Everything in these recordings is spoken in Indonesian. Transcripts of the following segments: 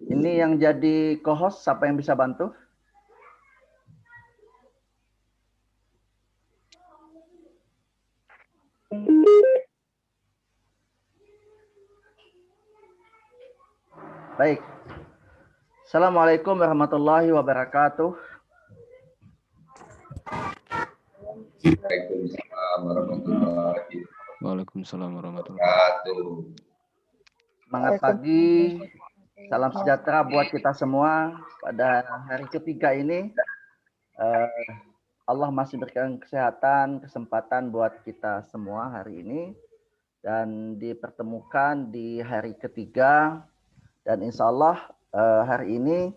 Ini yang jadi co-host, siapa yang bisa bantu? Baik. Assalamualaikum warahmatullahi wabarakatuh. Waalaikumsalam warahmatullahi Waalaikumsalam warahmatullahi wabarakatuh. Semangat pagi, salam sejahtera buat kita semua. Pada hari ketiga ini, Allah masih berikan kesehatan, kesempatan buat kita semua hari ini. Dan dipertemukan di hari ketiga. Dan insya Allah hari ini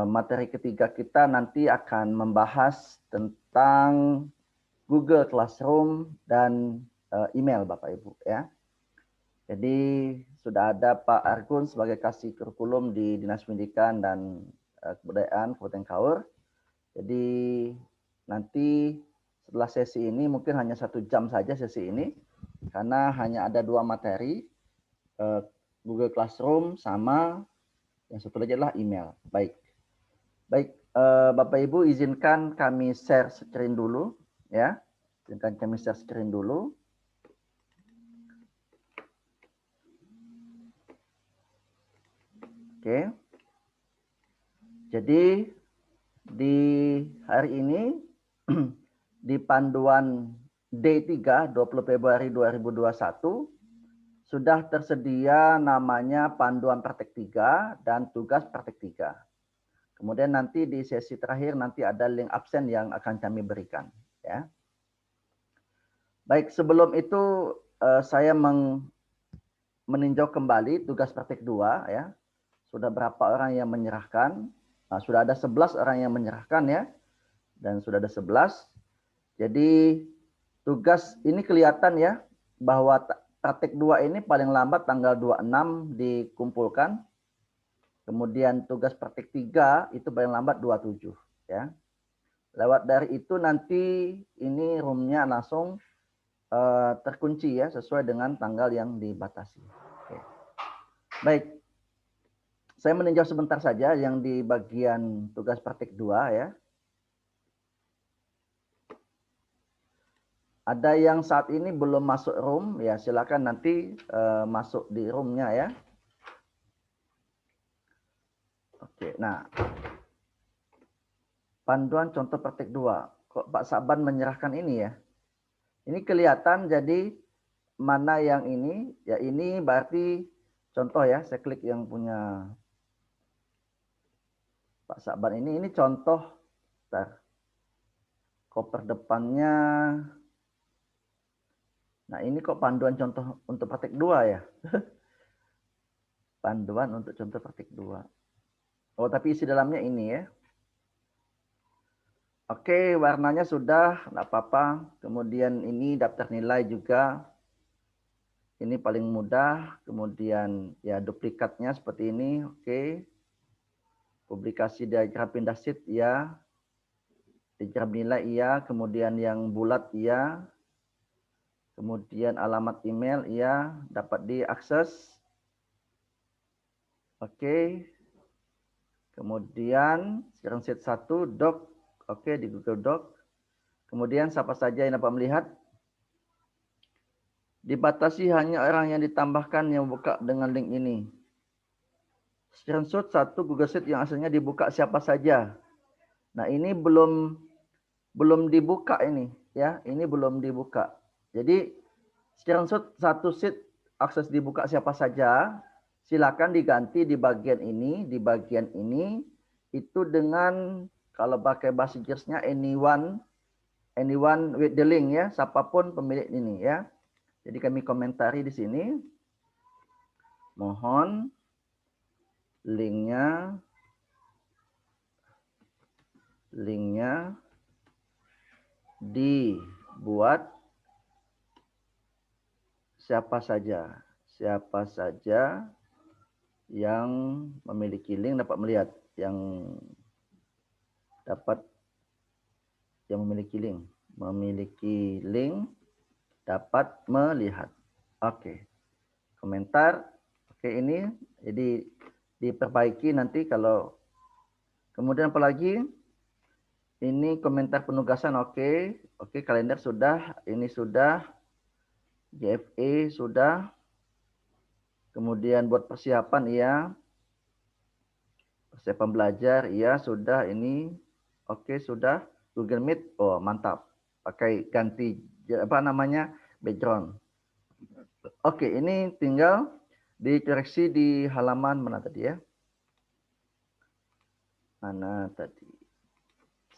materi ketiga kita nanti akan membahas tentang Google Classroom dan email Bapak Ibu ya. Jadi sudah ada Pak Argun sebagai kasih kurikulum di Dinas Pendidikan dan Kebudayaan Kabupaten Kaur. Jadi nanti setelah sesi ini mungkin hanya 1 jam saja sesi ini karena hanya ada 2 materi, Google Classroom sama yang satu lagi adalah email. Baik, Bapak Ibu izinkan kami share screen dulu ya. Izinkan kami share screen dulu. Oke. Jadi di hari ini di panduan D3 20 Februari 2021 sudah tersedia namanya panduan praktek 3 dan tugas praktek 3. Kemudian nanti di sesi terakhir nanti ada link absen yang akan kami berikan ya. Baik, sebelum itu saya meninjau kembali tugas praktek 2 ya. Sudah berapa orang yang menyerahkan? Nah, sudah ada 11 orang yang menyerahkan ya. Dan sudah ada 11. Jadi tugas ini kelihatan ya bahwa praktek 2 ini paling lambat tanggal 26 dikumpulkan. Kemudian tugas praktek 3 itu paling lambat 27 ya. Lewat dari itu nanti ini roomnya langsung terkunci ya sesuai dengan tanggal yang dibatasi. Oke. Baik. Saya meninjau sebentar saja yang di bagian tugas praktik 2 ya. Ada yang saat ini belum masuk room ya, silakan nanti masuk di roomnya ya. Oke, nah. Panduan contoh praktik 2. Kok Pak Saban menyerahkan ini ya? Ini kelihatan jadi mana yang ini? Ya ini berarti contoh ya, saya klik yang punya Pak Saban ini contoh. Bentar. Koper depannya. Nah ini kok panduan contoh untuk praktik 2 ya. Panduan untuk contoh praktik 2. Oh tapi isi dalamnya ini ya. Oke warnanya sudah, enggak apa-apa. Kemudian ini daftar nilai juga. Ini paling mudah. Kemudian ya duplikatnya seperti ini. Oke. Publikasi diagram pindah sheet ya. Diagram nilai iya. Kemudian yang bulat iya. Kemudian alamat email ya dapat diakses. Oke. Kemudian sekarang sheet 1 doc. Oke di Google Doc. Kemudian siapa saja yang dapat melihat? Dibatasi hanya orang yang ditambahkan yang buka dengan link ini. Screenshot 1 Google Sheet yang aslinya dibuka siapa saja. Nah ini belum dibuka ini ya. Ini belum dibuka. Jadi screenshot 1 sheet akses dibuka siapa saja. Silakan diganti di bagian ini, itu dengan kalau pakai bahasa Inggrisnya anyone with the link ya, siapapun pemilik ini ya. Jadi kami komentari di sini. Mohon linknya dibuat siapa saja yang memiliki link dapat melihat, yang memiliki link dapat melihat. Oke. Komentar. Oke ini jadi diperbaiki nanti kalau kemudian apalagi ini komentar penugasan oke. Oke, kalender sudah, ini sudah, JFE sudah. Kemudian buat persiapan iya. Persiapan belajar iya sudah ini. Oke, sudah. Google Meet. Oh, mantap. Pakai ganti apa namanya? Background. Oke, ini tinggal dikoreksi di halaman mana tadi ya? Mana tadi?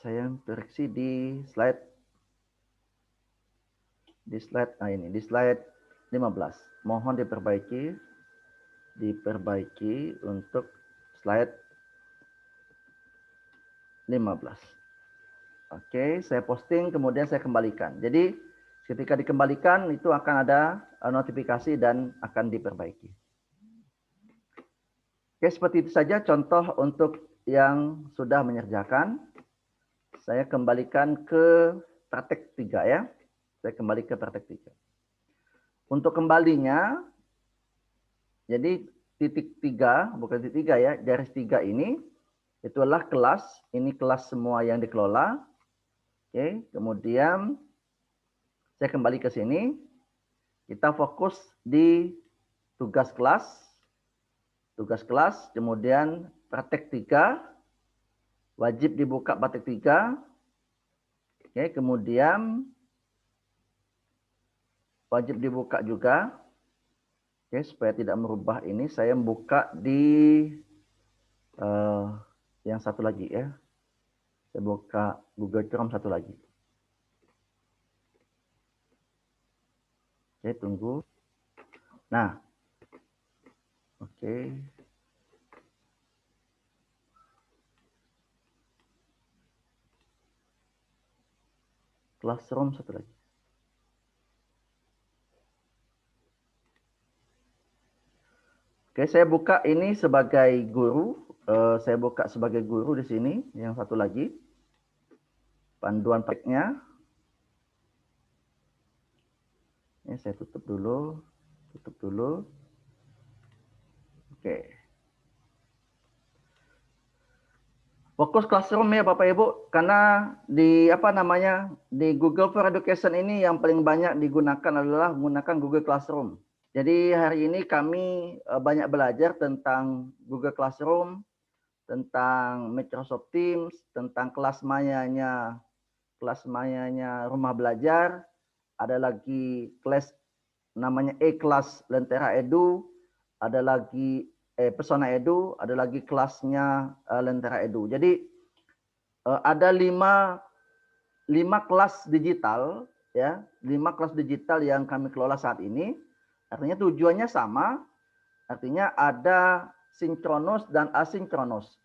Saya koreksi di slide ini di slide 15. Mohon diperbaiki untuk slide 15. Oke, saya posting kemudian saya kembalikan. Jadi ketika dikembalikan itu akan ada notifikasi dan akan diperbaiki. Oke, seperti itu saja contoh untuk yang sudah menyerjakan. Saya kembalikan ke praktek 3 ya. Saya kembali ke praktek 3. Untuk kembalinya, jadi titik 3, bukan titik 3 ya, garis 3 ini, itulah kelas. Ini kelas semua yang dikelola. Oke, kemudian saya kembali ke sini. Kita fokus di tugas kelas. Tugas kelas, kemudian praktek 3. Wajib dibuka praktek 3. Oke, kemudian wajib dibuka juga. Oke, supaya tidak merubah ini, saya buka di yang satu lagi ya. Saya buka Google Chrome satu lagi. Oke, tunggu. Nah, oke. Classroom satu lagi. Oke, saya buka ini sebagai guru. Saya buka sebagai guru di sini. Yang satu lagi. Panduan prakteknya. Ini saya tutup dulu. Tutup dulu. Oke. Fokus classroom ya Bapak Ibu, karena di di Google for Education ini yang paling banyak digunakan adalah menggunakan Google Classroom. Jadi hari ini kami banyak belajar tentang Google Classroom, tentang Microsoft Teams, tentang kelas mayanya rumah belajar, ada lagi kelas namanya E-Class Lentera Edu, ada lagi Pesona Edu, ada lagi kelasnya Lentera Edu. Jadi ada 5 kelas digital ya, 5 kelas digital yang kami kelola saat ini. Artinya tujuannya sama, artinya ada sinkronus dan asinkronus.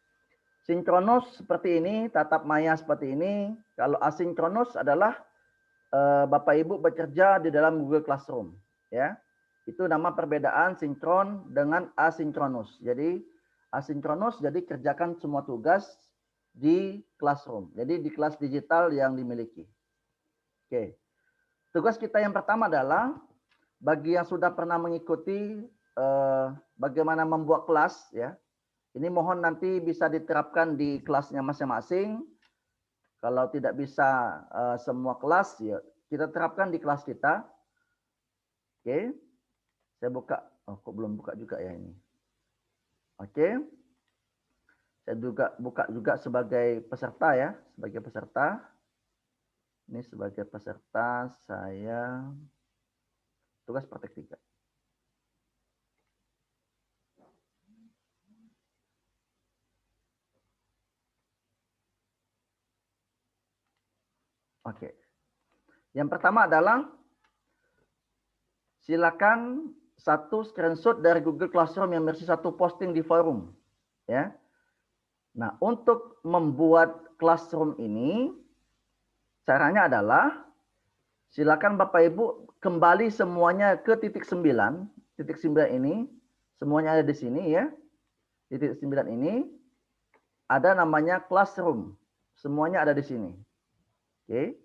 Sinkronus seperti ini, tatap maya seperti ini. Kalau asinkronus adalah Bapak Ibu bekerja di dalam Google Classroom ya. Itu nama perbedaan sinkron dengan asinkronus. Jadi asinkronus jadi kerjakan semua tugas di classroom. Jadi di kelas digital yang dimiliki. Oke. Tugas kita yang pertama adalah bagi yang sudah pernah mengikuti bagaimana membuat kelas ya. Ini mohon nanti bisa diterapkan di kelasnya masing-masing. Kalau tidak bisa semua kelas ya kita terapkan di kelas kita. Oke. Saya buka. Oh, kok belum buka juga ya ini. Oke. Saya juga buka juga sebagai peserta ya, sebagai peserta. Ini sebagai peserta saya tugas praktek 3. Oke. Yang pertama adalah silakan satu screenshot dari Google Classroom yang versi 1 posting di forum ya. Nah, untuk membuat classroom ini caranya adalah silakan Bapak Ibu kembali semuanya ke titik 9. Titik 9 ini semuanya ada di sini ya. Titik 9 ini ada namanya classroom. Semuanya ada di sini. Oke.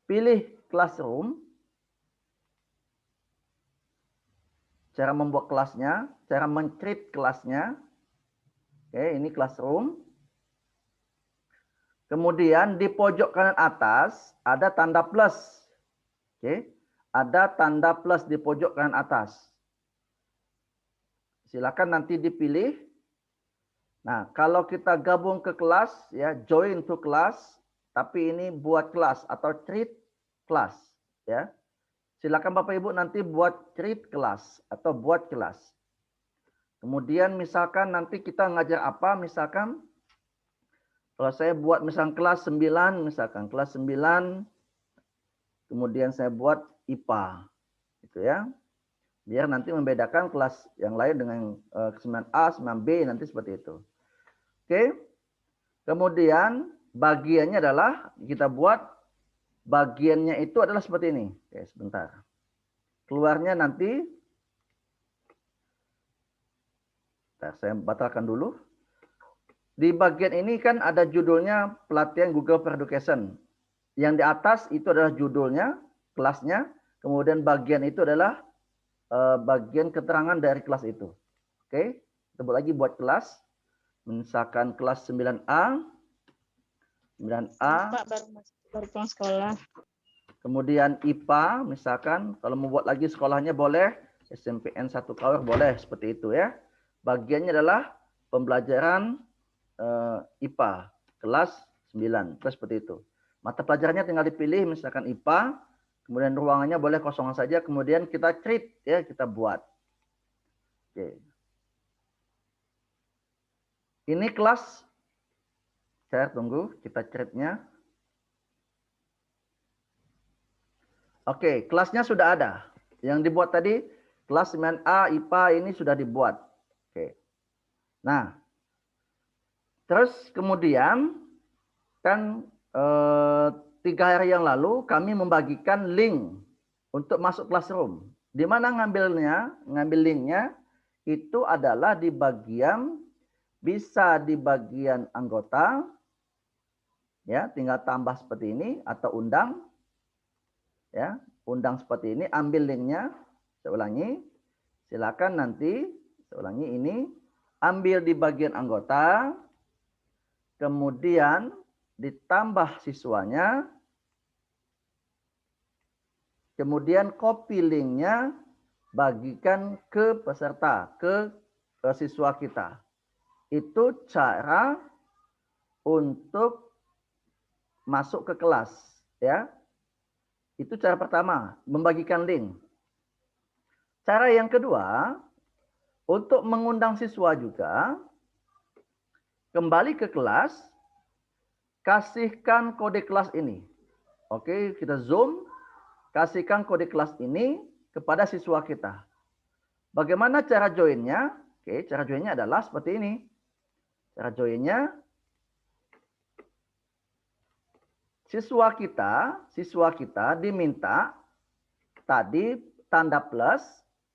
Pilih classroom. Cara membuat kelasnya, cara men-create kelasnya. Oke, ini classroom. Kemudian di pojok kanan atas ada tanda plus. Oke, ada tanda plus di pojok kanan atas. Silakan nanti dipilih. Nah, kalau kita gabung ke kelas, ya join to class, tapi ini buat kelas atau treat kelas, ya. Silakan Bapak Ibu nanti buat treat kelas atau buat kelas. Kemudian misalkan nanti kita ngajar apa, misalkan kalau saya buat misalkan kelas 9, misalkan kelas 9, kemudian saya buat IPA, gitu ya. Biar nanti membedakan kelas yang lain dengan 9A, 9B, nanti seperti itu. Oke. Kemudian bagiannya adalah kita buat bagiannya itu adalah seperti ini. Oke, sebentar. Keluarnya nanti saya batalkan dulu. Di bagian ini kan ada judulnya pelatihan Google for Education. Yang di atas itu adalah judulnya, kelasnya. Kemudian bagian itu adalah bagian keterangan dari kelas itu. Oke, kita buat lagi buat kelas. Misalkan kelas 9A. 9A. Pak, baru pulang sekolah. Kemudian IPA, misalkan kalau mau buat lagi sekolahnya boleh. SMPN 1 Kaur boleh, seperti itu ya. Bagiannya adalah pembelajaran IPA, kelas 9. Seperti itu. Mata pelajarannya tinggal dipilih, misalkan IPA. Kemudian ruangannya boleh kosongan saja. Kemudian kita treat, ya kita buat. Oke. Ini kelas. Saya tunggu, kita treatnya. Oke, kelasnya sudah ada. Yang dibuat tadi, kelas 9A, IPA ini sudah dibuat. Oke. Nah, terus kemudian, kan 3 hari yang lalu kami membagikan link untuk masuk classroom. Di mana ngambilnya? Ngambil linknya itu adalah di bagian, bisa di bagian anggota, ya tinggal tambah seperti ini atau undang. Ya, undang seperti ini, ambil linknya, saya ulangi, silakan nanti, saya ulangi ini, ambil di bagian anggota, kemudian ditambah siswanya, kemudian copy linknya, bagikan ke peserta, ke siswa kita. Itu cara untuk masuk ke kelas, ya. Itu cara pertama, membagikan link. Cara yang kedua, untuk mengundang siswa juga, kembali ke kelas, kasihkan kode kelas ini. Oke, kita zoom, kasihkan kode kelas ini kepada siswa kita. Bagaimana cara joinnya? Oke, cara joinnya adalah seperti ini. Cara joinnya, siswa kita diminta tadi tanda plus,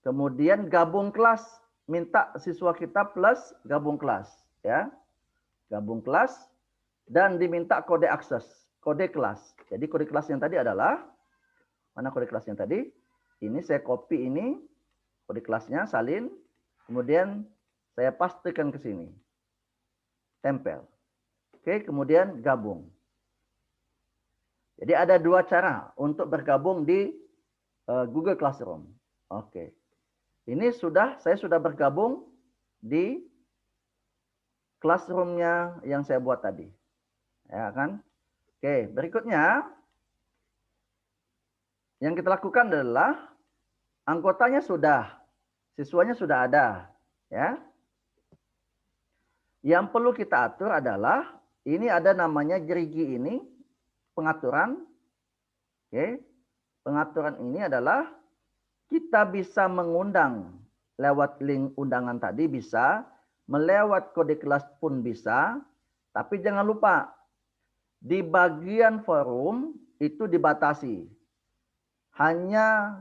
kemudian gabung kelas, minta siswa kita plus gabung kelas, ya, gabung kelas, dan diminta kode akses, kode kelas. Jadi kode kelas yang tadi adalah, mana kode kelas yang tadi? Ini saya copy ini, kode kelasnya salin, kemudian saya pastikan ke sini, tempel. Oke, kemudian gabung. Jadi ada 2 cara untuk bergabung di Google Classroom. Oke. Ini saya sudah bergabung di classroom-nya yang saya buat tadi. Ya kan? Oke, berikutnya yang kita lakukan adalah anggotanya sudah, siswanya sudah ada, ya. Yang perlu kita atur adalah ini ada namanya jerigi ini, pengaturan. Oke. Pengaturan ini adalah kita bisa mengundang lewat link undangan tadi bisa, melewat kode kelas pun bisa, tapi jangan lupa di bagian forum itu dibatasi. Hanya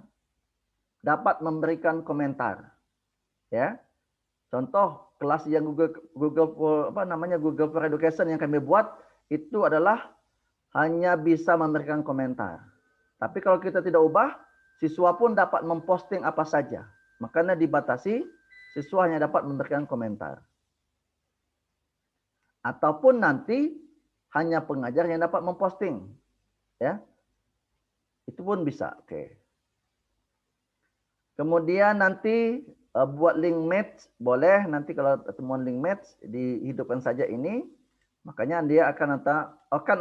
dapat memberikan komentar. Ya. Contoh kelas yang Google for Education yang kami buat itu adalah hanya bisa memberikan komentar. Tapi kalau kita tidak ubah, siswa pun dapat memposting apa saja. Makanya dibatasi, siswa hanya dapat memberikan komentar. ataupun nanti hanya pengajar yang dapat memposting, ya. Itu pun bisa. Oke. Kemudian nanti buat link match boleh, nanti kalau temuan link match dihidupkan saja ini, makanya dia akan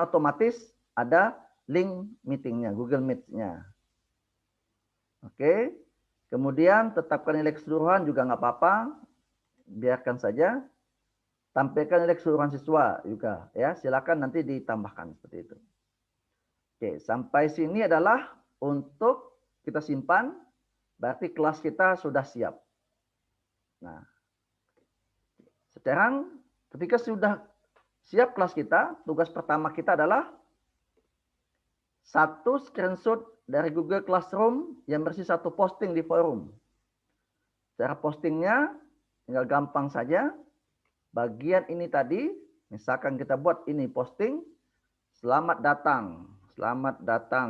otomatis ada link meetingnya, Google Meet-nya. Oke. Kemudian tetapkan nilai keseluruhan juga nggak apa-apa, biarkan saja. Tampilkan nilai keseluruhan siswa juga, ya. Silakan nanti ditambahkan seperti itu. Oke, sampai sini adalah untuk kita simpan, berarti kelas kita sudah siap. Nah, sekarang ketika sudah siap kelas kita, tugas pertama kita adalah satu screenshot dari Google Classroom yang bersih satu posting di forum. Cara postingnya tinggal gampang saja. Bagian ini tadi, misalkan kita buat ini posting, selamat datang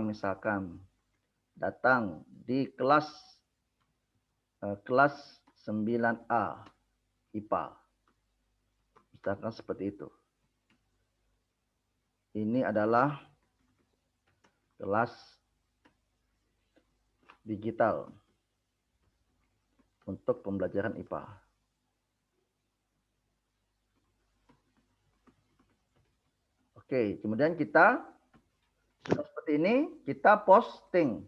misalkan, datang di kelas 9A IPA. Misalkan seperti itu. Ini adalah kelas digital untuk pembelajaran IPA. Oke, kemudian kita sudah seperti ini, kita posting.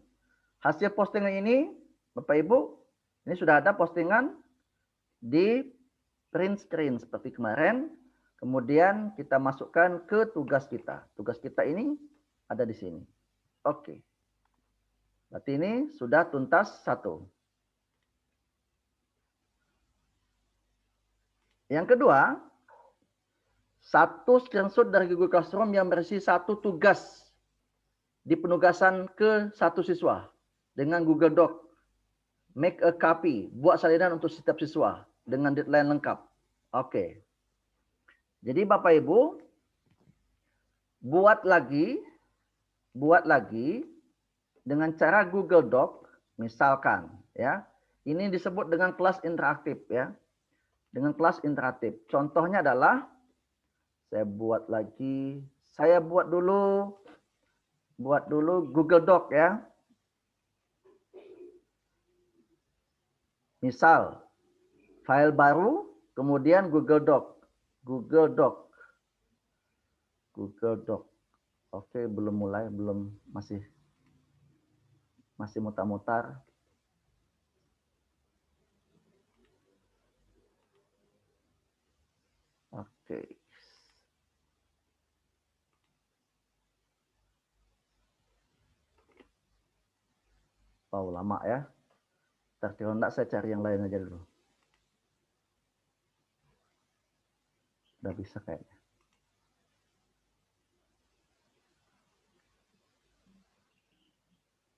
Hasil postingan ini, Bapak Ibu, ini sudah ada postingan di print screen seperti kemarin. Kemudian kita masukkan ke tugas kita. Tugas kita ini ada di sini. Oke. Berarti ini sudah tuntas satu. Yang kedua, satu screenshot dari Google Classroom yang berisi satu tugas di penugasan ke satu siswa dengan Google Doc. Make a copy, buat salinan untuk setiap siswa dengan deadline lengkap. Oke. Jadi Bapak Ibu, buat lagi dengan cara Google Doc, misalkan, ya. Ini disebut dengan kelas interaktif, ya. Dengan kelas interaktif. Contohnya adalah saya buat dulu Google Doc, ya. Misal file baru, kemudian Google Doc. Oke, belum mulai, masih mutar-mutar. Oke. Oh, lama ya. Kalau enggak saya cari yang lain aja dulu. Udah bisa kayaknya.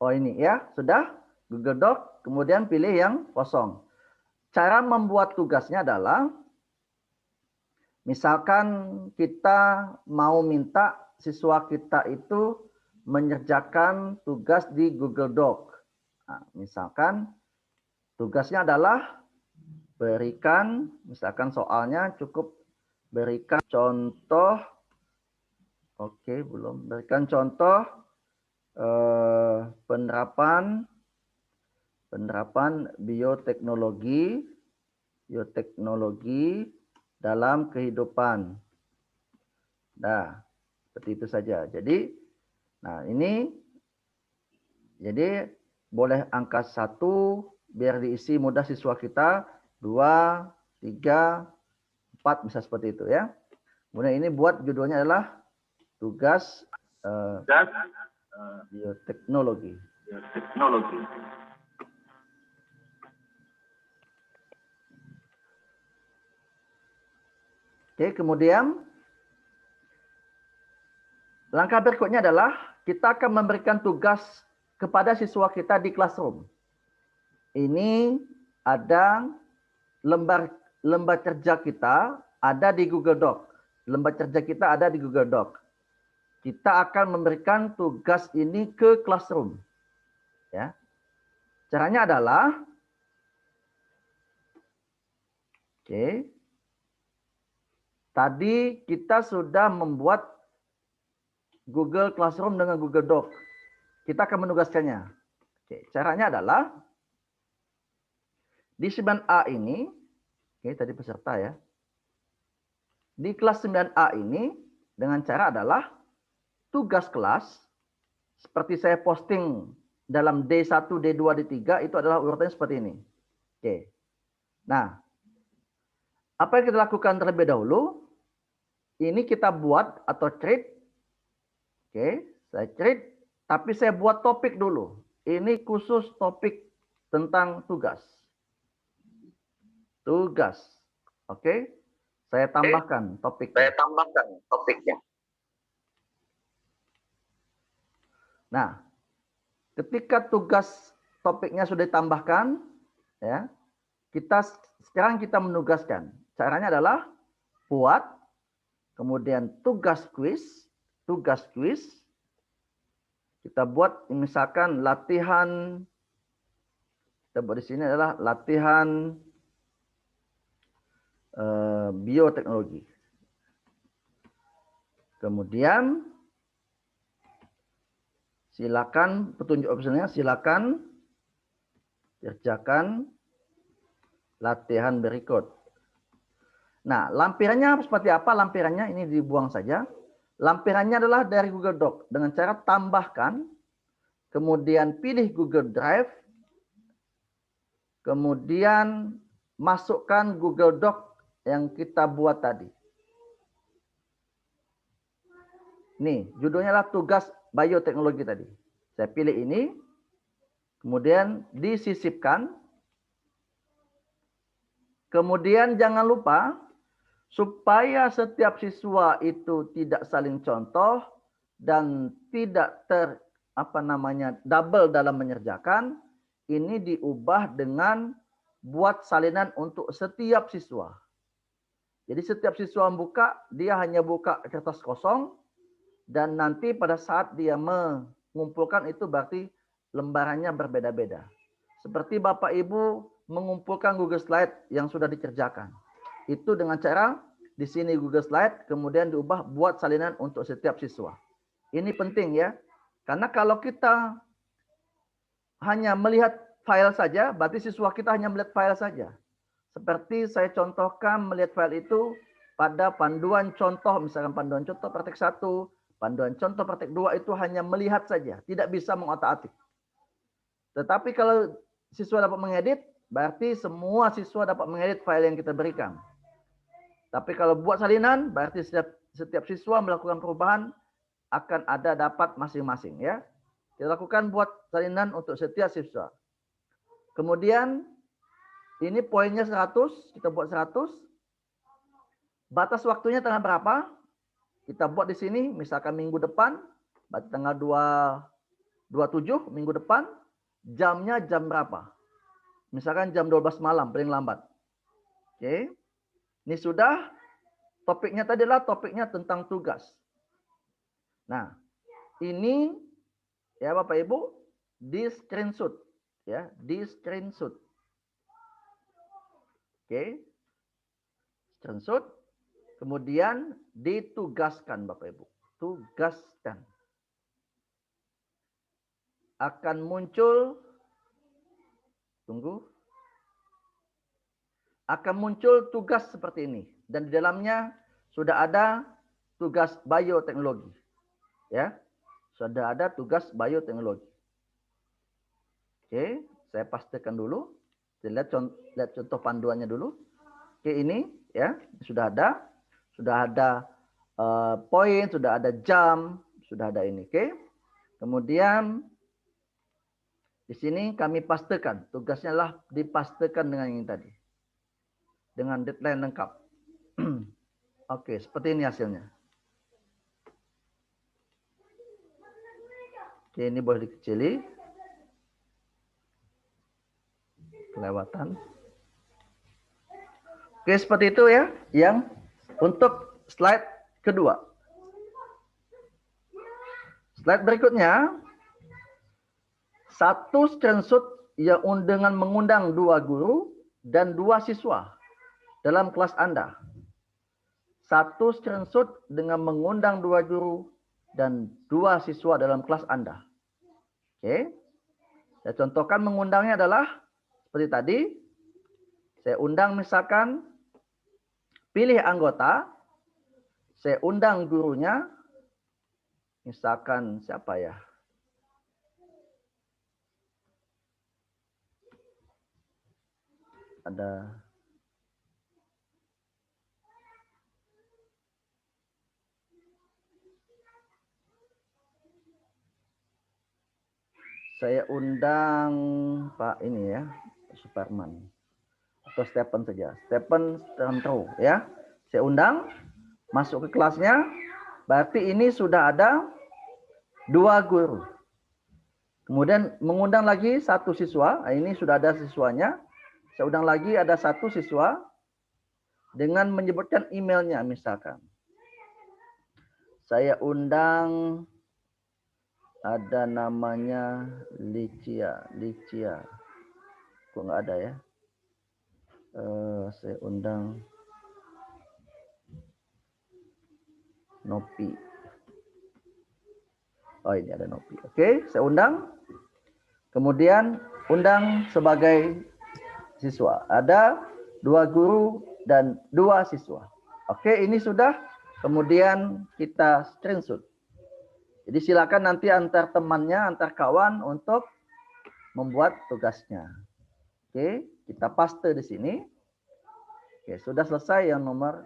Oh ini ya, sudah. Google Doc, kemudian pilih yang kosong. Cara membuat tugasnya adalah, misalkan kita mau minta siswa kita itu mengerjakan tugas di Google Doc. Nah, misalkan tugasnya adalah berikan, misalkan soalnya cukup berikan contoh, oke belum, berikan contoh penerapan bioteknologi dalam kehidupan. Nah, seperti itu saja. Jadi, nah ini, jadi boleh angka 1 biar diisi mudah siswa kita, 2, 3, 4 bisa seperti itu ya. Kemudian ini buat judulnya adalah tugas bioteknologi. Oke, kemudian langkah berikutnya adalah kita akan memberikan tugas kepada siswa kita di Classroom. Ini ada lembar kerja kita ada di Google Doc. Lembar kerja kita ada di Google Doc. Kita akan memberikan tugas ini ke Classroom. Ya. Caranya adalah, oke. Tadi kita sudah membuat Google Classroom dengan Google Doc. Kita akan menugaskannya. Oke, caranya adalah di 9A ini, oke, tadi peserta ya. Di kelas 9A ini dengan cara adalah tugas kelas seperti saya posting dalam D1, D2, D3 itu adalah urutannya seperti ini. Oke. Nah, apa yang kita lakukan terlebih dahulu? Ini kita buat atau create. Oke, saya create, tapi saya buat topik dulu. Ini khusus topik tentang tugas. Tugas. Oke, saya tambahkan topiknya. Nah, ketika tugas topiknya sudah ditambahkan, ya, sekarang kita menugaskan. Caranya adalah buat, kemudian tugas quiz. Kita buat misalkan latihan. Kita buat di sini adalah latihan bioteknologi. Kemudian silakan petunjuk opsinya, silakan kerjakan latihan berikut. Nah, lampirannya seperti apa? Lampirannya ini dibuang saja. Lampirannya adalah dari Google Doc dengan cara tambahkan, kemudian pilih Google Drive, kemudian masukkan Google Doc yang kita buat tadi. Nih, judulnya adalah tugas bioteknologi tadi. Saya pilih ini, kemudian disisipkan. Kemudian jangan lupa, supaya setiap siswa itu tidak saling contoh dan tidak double dalam mengerjakan, ini diubah dengan buat salinan untuk setiap siswa. Jadi setiap siswa membuka, dia hanya buka kertas kosong, dan nanti pada saat dia mengumpulkan itu berarti lembarannya berbeda-beda. Seperti Bapak Ibu mengumpulkan Google Slide yang sudah dikerjakan. Itu dengan cara di sini Google Slide, kemudian diubah buat salinan untuk setiap siswa. Ini penting ya, karena kalau kita hanya melihat file saja, berarti siswa kita hanya melihat file saja. Seperti saya contohkan melihat file itu pada panduan contoh, misalkan panduan contoh praktek 1, panduan contoh praktek 2 itu hanya melihat saja, tidak bisa mengotak-atik. Tetapi kalau siswa dapat mengedit, berarti semua siswa dapat mengedit file yang kita berikan. Tapi kalau buat salinan, berarti setiap siswa melakukan perubahan akan ada dapat masing-masing ya. Kita lakukan buat salinan untuk setiap siswa. Kemudian ini poinnya 100, kita buat 100. Batas waktunya tanggal berapa? Kita buat di sini, misalkan minggu depan, berarti tanggal 27 minggu depan, jamnya jam berapa? Misalkan jam 12 malam paling lambat. Oke. Ini sudah topiknya tadi adalah topiknya tentang tugas. Nah, ini ya Bapak Ibu di screenshot ya, di screenshot. Oke. Screenshot, kemudian ditugaskan Bapak Ibu. Tugaskan. Akan muncul, tunggu. Akan muncul tugas seperti ini. Dan di dalamnya sudah ada tugas bioteknologi. Ya. Sudah ada tugas bioteknologi. Oke, saya pastikan dulu. Kita lihat contoh panduannya dulu. Oke, ini ya sudah ada poin, sudah ada jam, sudah ada ini. Oke. Kemudian di sini kami pastikan tugasnya adalah dipastikan dengan ini tadi, dengan deadline lengkap. Oke, seperti ini hasilnya. Oke, ini boleh dikecili. Kelewatan. Oke, seperti itu ya, yang untuk slide kedua. Slide berikutnya, satu screenshot yang dengan mengundang 2 guru dan 2 siswa dalam kelas Anda. Satu screenshot dengan mengundang 2 guru dan 2 siswa dalam kelas Anda. Oke. Saya contohkan mengundangnya adalah seperti tadi. Saya undang misalkan pilih anggota. Saya undang gurunya. Misalkan siapa ya? Ada saya undang Pak ini ya, Superman atau Stephen saja, Stephen Stantro ya. Saya undang masuk ke kelasnya, berarti ini sudah ada 2 guru. Kemudian mengundang lagi 1 siswa, ini sudah ada siswanya. Saya undang lagi ada 1 siswa dengan menyebutkan emailnya misalkan. Saya undang ada namanya Licia. Kok nggak ada ya? Saya undang Nopi. Oh ini ada Nopi. Oke, saya undang. Kemudian undang sebagai siswa. Ada 2 guru dan 2 siswa. Oke, ini sudah. Kemudian kita screenshot. Jadi silakan nanti antar temannya, antar kawan untuk membuat tugasnya. Oke, kita paste di sini. Oke, sudah selesai yang nomor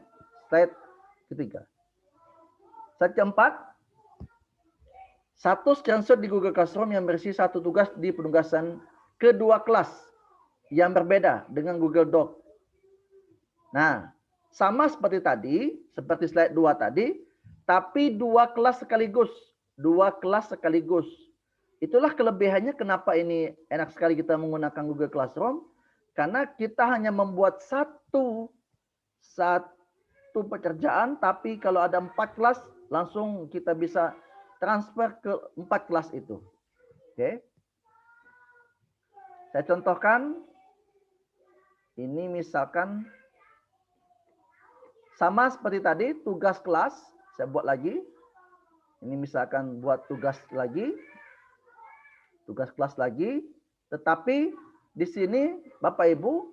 slide ketiga. Slide keempat. 1 screenshot di Google Classroom yang berisi 1 tugas di penugasan kedua kelas yang berbeda dengan Google Doc. Nah, sama seperti tadi, seperti slide 2 tadi, tapi 2 kelas sekaligus. 2 kelas sekaligus. Itulah kelebihannya kenapa ini enak sekali kita menggunakan Google Classroom. Karena kita hanya membuat satu pekerjaan, tapi kalau ada 4 kelas, langsung kita bisa transfer ke 4 kelas itu. Oke. Saya contohkan. Ini misalkan sama seperti tadi, tugas kelas. Saya buat lagi. Ini misalkan buat tugas lagi. Tugas kelas lagi. Tetapi di sini Bapak Ibu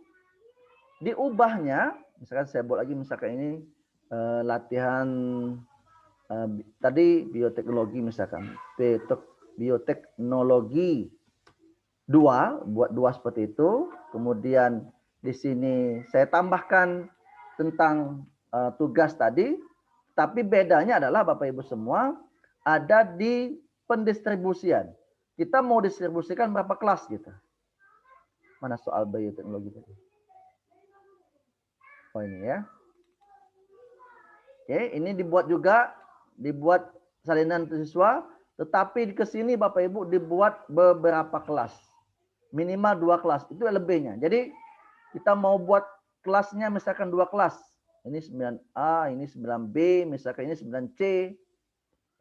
diubahnya. Misalkan saya buat lagi. Misalkan ini latihan tadi bioteknologi misalkan. Bioteknologi 2. Buat 2 seperti itu. Kemudian di sini saya tambahkan tentang tugas tadi. Tapi bedanya adalah Bapak Ibu semua ada di pendistribusian. Kita mau distribusikan berapa kelas gitu. Mana soal bioteknologi tadi? Oh ini ya. Oke, ini dibuat juga, dibuat salinan siswa, tetapi ke sini Bapak Ibu dibuat beberapa kelas. Minimal 2 kelas, itu lebihnya. Jadi kita mau buat kelasnya misalkan 2 kelas. Ini 9A, ini 9B, misalkan ini 9C.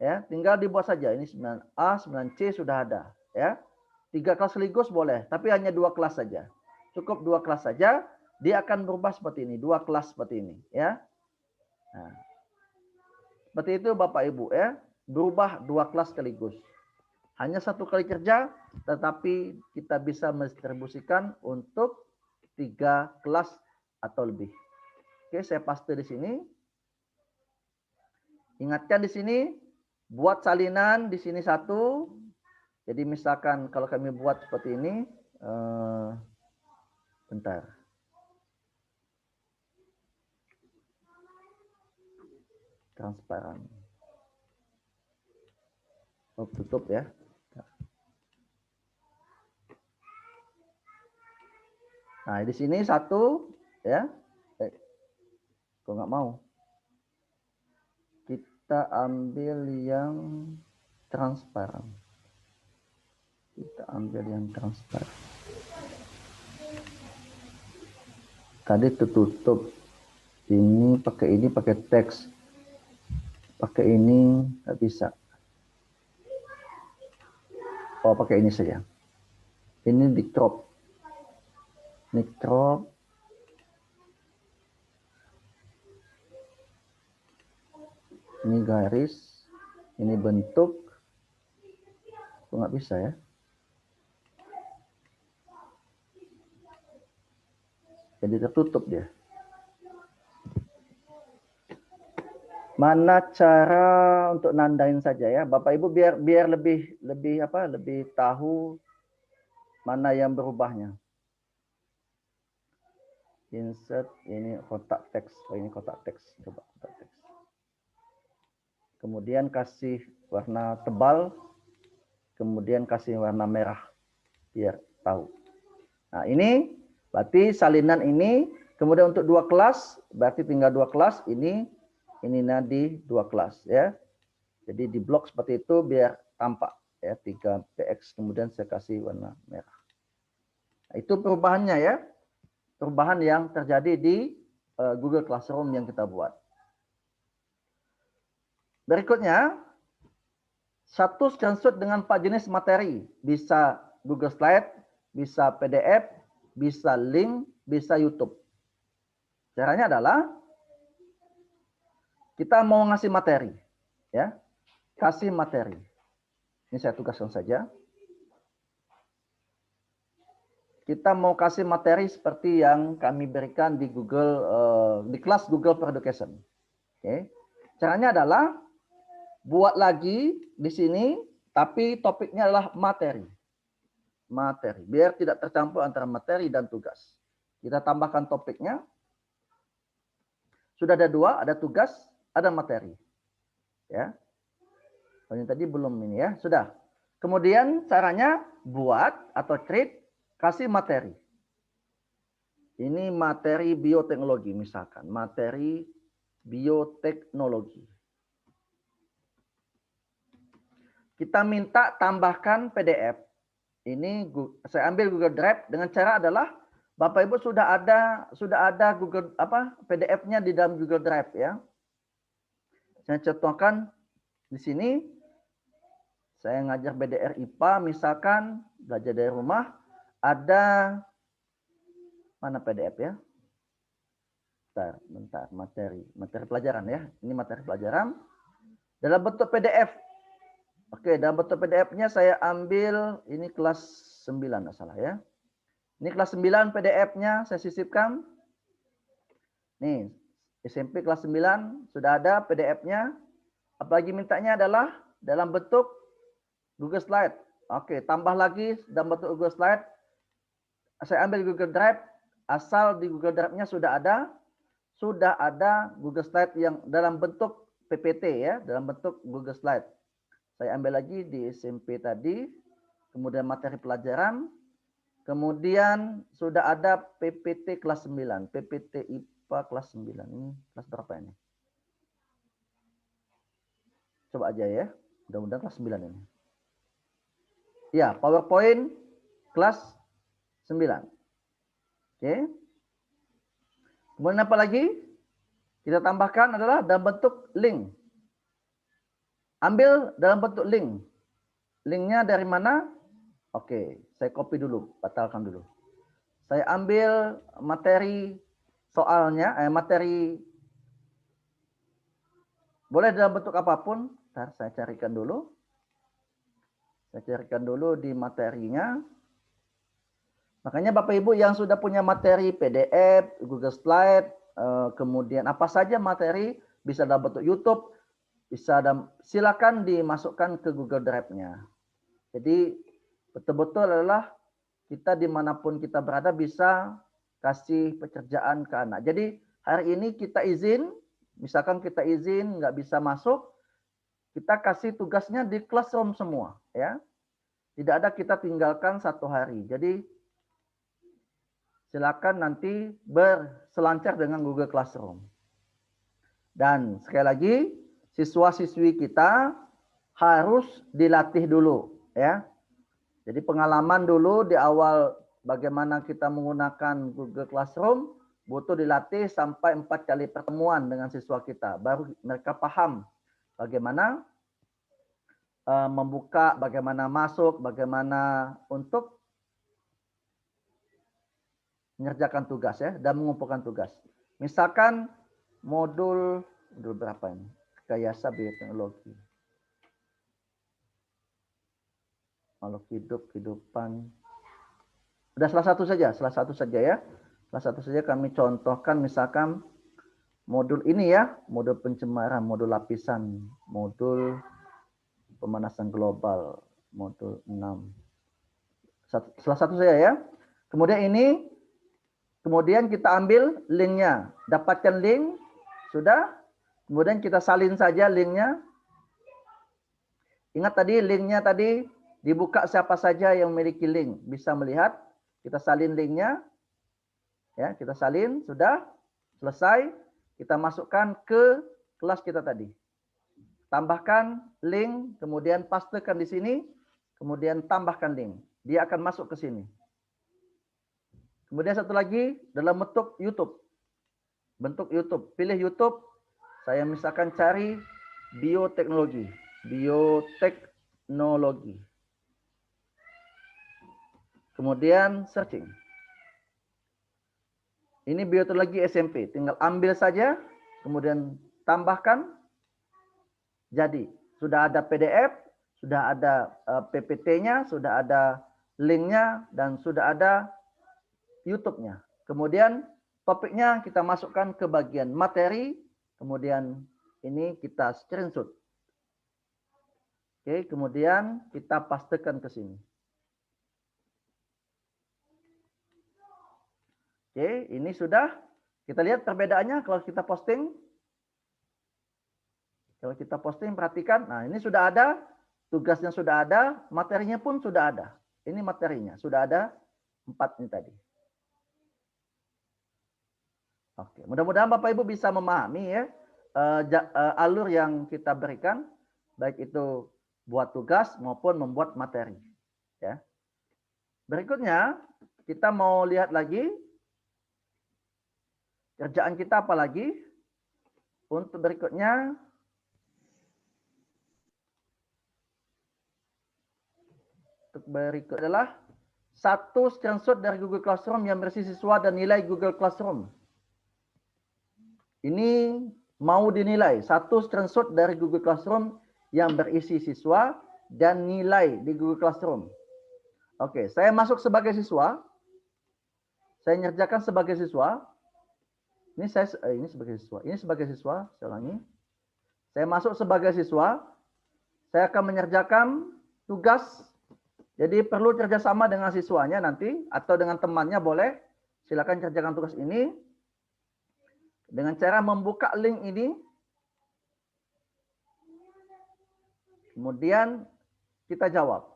Ya, tinggal dibuat saja. Ini 9A, 9C sudah ada, ya. 3 kelas sekaligus boleh, tapi hanya 2 kelas saja. Cukup 2 kelas saja, dia akan berubah seperti ini, 2 kelas seperti ini, ya. Nah, seperti itu Bapak Ibu ya, berubah 2 kelas sekaligus. Hanya 1 kali kerja, tetapi kita bisa mendistribusikan untuk 3 kelas atau lebih. Oke, saya paste di sini. Ingatkan di sini. Buat salinan di sini 1. Jadi misalkan kalau kami buat seperti ini, bentar. Transparan. Oh, tutup ya. Nah di sini 1 ya. Kok nggak mau? Kita ambil yang transparan. Kita ambil yang transparan. Tadi tertutup. Ini pakai teks. Pakai ini nggak bisa. Oh pakai ini saja. Ini di crop. Ini crop. Ini garis, ini bentuk. Kok nggak bisa ya? Jadi tertutup dia. Mana cara untuk nandain saja ya, Bapak Ibu biar lebih tahu mana yang berubahnya. Insert ini kotak teks, ini kotak teks, coba kotak teks. Kemudian kasih warna tebal, kemudian kasih warna merah biar tahu. Nah, ini berarti salinan ini, kemudian untuk 2 kelas berarti tinggal 2 kelas, ini nadi 2 kelas ya. Jadi di blok seperti itu biar tampak ya, 3px kemudian saya kasih warna merah. Nah, itu perubahannya ya. Perubahan yang terjadi di Google Classroom yang kita buat. Berikutnya, satu screenshot dengan 4 jenis materi. Bisa Google Slide, bisa PDF, bisa link, bisa YouTube. Caranya adalah kita mau ngasih materi. Ya, kasih materi. Ini saya tugaskan saja. Kita mau kasih materi seperti yang kami berikan di Google di kelas Google for Education. Oke. Caranya adalah buat lagi di sini, tapi topiknya adalah materi. Materi, biar tidak tercampur antara materi dan tugas. Kita tambahkan topiknya. Sudah ada 2, ada tugas, ada materi. Ya. Yang tadi belum ini ya, sudah. Kemudian caranya buat atau treat, kasih materi. Ini materi bioteknologi misalkan, materi bioteknologi. Kita minta tambahkan PDF. Ini saya ambil Google Drive dengan cara adalah Bapak Ibu sudah ada Google PDF-nya di dalam Google Drive ya. Saya contohkan di sini. Saya ngajar BDR IPA misalkan belajar dari rumah, ada mana PDF ya? Bentar, materi pelajaran ya. Ini materi pelajaran dalam bentuk PDF. Oke, dalam bentuk PDF-nya saya ambil ini kelas 9 enggak salah ya. Ini kelas 9 PDF-nya saya sisipkan. Nih, SMP kelas 9 sudah ada PDF-nya. Apalagi mintanya adalah dalam bentuk Google Slide. Oke, tambah lagi dalam bentuk Google Slide. Saya ambil Google Drive, asal di Google Drive-nya sudah ada Google Slide yang dalam bentuk PPT ya, dalam bentuk Google Slide. Saya ambil lagi di SMP tadi, kemudian materi pelajaran, kemudian sudah ada PPT kelas 9, PPT IPA kelas 9. Ini kelas berapa ini? Coba aja ya, mudah-mudahan kelas 9 ini. Ya, PowerPoint kelas 9. Oke. Kemudian apa lagi? Kita tambahkan adalah dalam bentuk link. Ambil dalam bentuk link. Linknya dari mana? Oke, saya copy dulu, batalkan dulu. Saya ambil materi soalnya, materi boleh dalam bentuk apapun. Ntar saya carikan dulu. Saya carikan dulu di materinya. Makanya Bapak Ibu yang sudah punya materi PDF, Google Slide, kemudian apa saja materi, bisa dalam bentuk YouTube, silakan dimasukkan ke Google Drive-nya. Jadi betul-betul adalah kita dimanapun kita berada bisa kasih pekerjaan ke anak. Jadi hari ini kita izin, misalkan kita izin nggak bisa masuk, kita kasih tugasnya di classroom semua, ya. Tidak ada kita tinggalkan 1 hari. Jadi silakan nanti berselancar dengan Google Classroom. Dan sekali lagi, siswa-siswi kita harus dilatih dulu, ya. Jadi pengalaman dulu di awal bagaimana kita menggunakan Google Classroom, butuh dilatih sampai 4 kali pertemuan dengan siswa kita. Baru mereka paham bagaimana membuka, bagaimana masuk, bagaimana untuk mengerjakan tugas ya dan mengumpulkan tugas. Misalkan modul berapa ini? Rekayasa Bioteknologi. Makhluk hidup, kehidupan. Sudah salah satu saja ya. Salah satu saja kami contohkan misalkan modul ini ya, modul pencemaran, modul lapisan, modul pemanasan global, modul 6. Salah satu saja ya. Kemudian ini, kemudian kita ambil linknya. Dapatkan link, sudah. Kemudian kita salin saja linknya. Ingat tadi linknya tadi dibuka siapa saja yang memiliki link. Bisa melihat, kita salin linknya. Ya, kita salin, sudah. Selesai. Kita masukkan ke kelas kita tadi. Tambahkan link, kemudian pastekan di sini, kemudian tambahkan link. Dia akan masuk ke sini. Kemudian satu lagi dalam bentuk YouTube. Bentuk YouTube. Pilih YouTube. Saya misalkan cari bioteknologi. Bioteknologi. Kemudian searching. Ini bioteknologi SMP. Tinggal ambil saja. Kemudian tambahkan. Jadi, sudah ada PDF. Sudah ada PPT-nya. Sudah ada link-nya. Dan sudah ada YouTube-nya. Kemudian topiknya kita masukkan ke bagian materi. Kemudian ini kita screenshot. Oke, kemudian kita pastekan ke sini. Oke, ini sudah. Kita lihat perbedaannya kalau kita posting. Kalau kita posting, perhatikan. Nah, ini sudah ada. Tugasnya sudah ada. Materinya pun sudah ada. Ini materinya. Sudah ada 4 ini tadi. Oke, mudah-mudahan Bapak Ibu bisa memahami ya alur yang kita berikan, baik itu buat tugas maupun membuat materi. Ya. Berikutnya kita mau lihat lagi kerjaan kita apa lagi. Untuk berikutnya adalah satu screenshot dari Google Classroom yang berisi siswa dan nilai Google Classroom. Ini mau dinilai. Satu screenshot dari Google Classroom yang berisi siswa dan nilai di Google Classroom. Oke, saya masuk sebagai siswa. Saya ngerjakan sebagai siswa. Ini sebagai siswa. Ini sebagai siswa. Saya ulangi. Saya masuk sebagai siswa. Saya akan mengerjakan tugas. Jadi perlu kerjasama dengan siswanya nanti. Atau dengan temannya boleh. Silakan kerjakan tugas ini. Dengan cara membuka link ini. Kemudian kita jawab.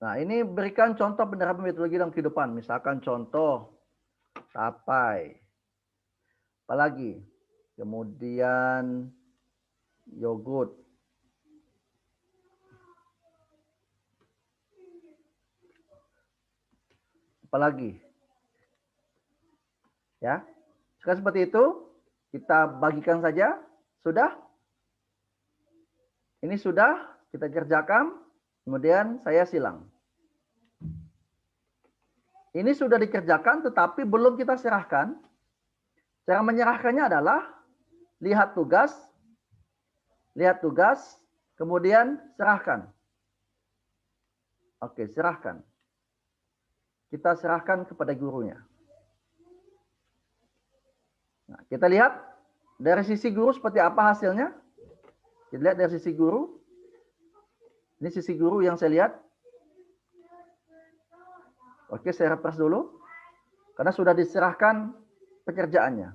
Nah, ini berikan contoh penerapan metodologi dalam kehidupan. Misalkan contoh tapai. Apalagi? Kemudian yogurt. Apalagi? Ya, sekarang seperti itu kita bagikan saja. Sudah? Ini sudah kita kerjakan. Kemudian saya silang. Ini sudah dikerjakan tetapi belum kita serahkan. Cara menyerahkannya adalah lihat tugas, kemudian serahkan. Oke, serahkan. Kita serahkan kepada gurunya. Nah, kita lihat dari sisi guru seperti apa hasilnya. Kita lihat dari sisi guru. Ini sisi guru yang saya lihat. Oke, saya refresh dulu. Karena sudah diserahkan pekerjaannya.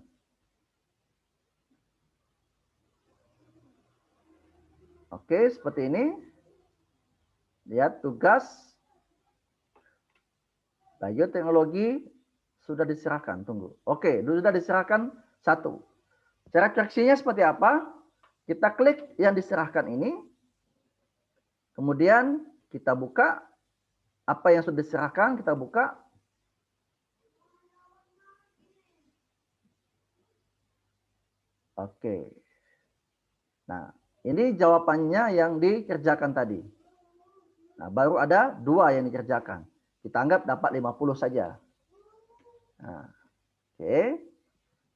Oke, seperti ini. Lihat tugas. Bioteknologi sudah diserahkan. Tunggu. Oke, sudah diserahkan 1. Cara koreksinya seperti apa? Kita klik yang diserahkan ini. Kemudian kita buka. Apa yang sudah diserahkan kita buka. Oke. Nah, ini jawabannya yang dikerjakan tadi. Nah, baru ada 2 yang dikerjakan. Kita anggap dapat 50 saja. Nah, oke.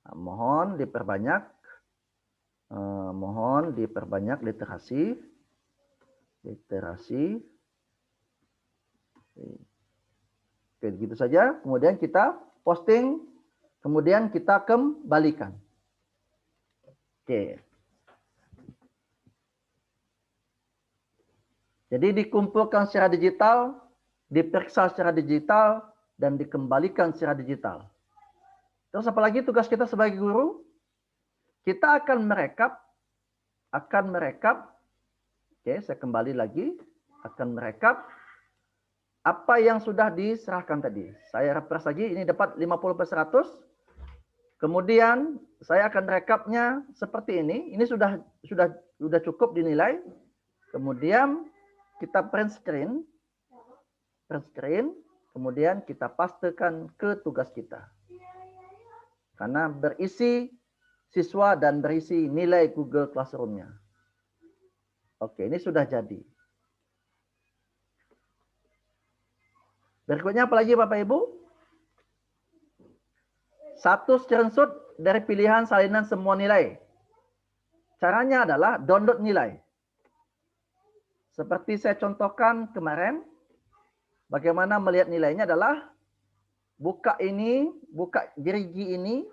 Nah, mohon diperbanyak, literasi. Oke, gitu saja. Kemudian kita posting, kemudian kita kembalikan. Oke. Jadi dikumpulkan secara digital, diperiksa secara digital, dan dikembalikan secara digital. Terus apalagi tugas kita sebagai guru? Kita akan merekap. Oke, saya kembali lagi. Akan merekap apa yang sudah diserahkan tadi. Saya refresh lagi, ini dapat 50/100. Kemudian saya akan rekapnya seperti ini. Ini sudah cukup dinilai. Kemudian kita print screen, kemudian kita pastekan ke tugas kita. Karena berisi siswa dan berisi nilai Google Classroom-nya. Oke, ini sudah jadi. Berikutnya apa lagi Bapak Ibu? Satu screenshot dari pilihan salinan semua nilai. Caranya adalah download nilai. Seperti saya contohkan kemarin, bagaimana melihat nilainya adalah buka ini, buka gerigi ini,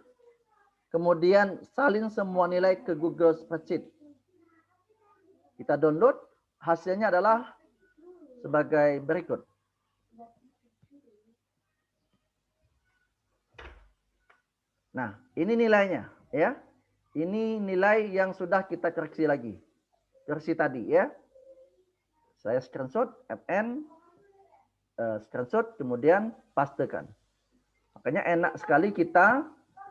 kemudian salin semua nilai ke Google Spreadsheet. Kita download, hasilnya adalah sebagai berikut. Nah, ini nilainya, ya. Ini nilai yang sudah kita koreksi lagi. Koreksi tadi, ya. Saya screenshot, FN, screenshot, kemudian pastekan. Makanya enak sekali kita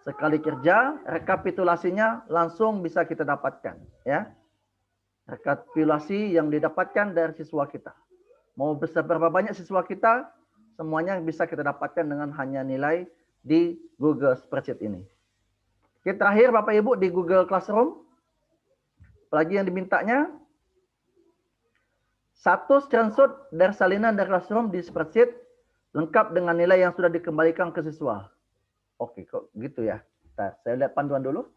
sekali kerja, rekapitulasinya langsung bisa kita dapatkan. Ya, rekapitulasi yang didapatkan dari siswa kita. Mau berapa banyak siswa kita, semuanya bisa kita dapatkan dengan hanya nilai di Google Spreadsheet ini. Oke, terakhir Bapak Ibu di Google Classroom, apalagi yang dimintanya, satu screenshot dari salinan dari Classroom di spreadsheet lengkap dengan nilai yang sudah dikembalikan ke siswa. Oke, kok gitu ya. Nah, saya lihat panduan dulu.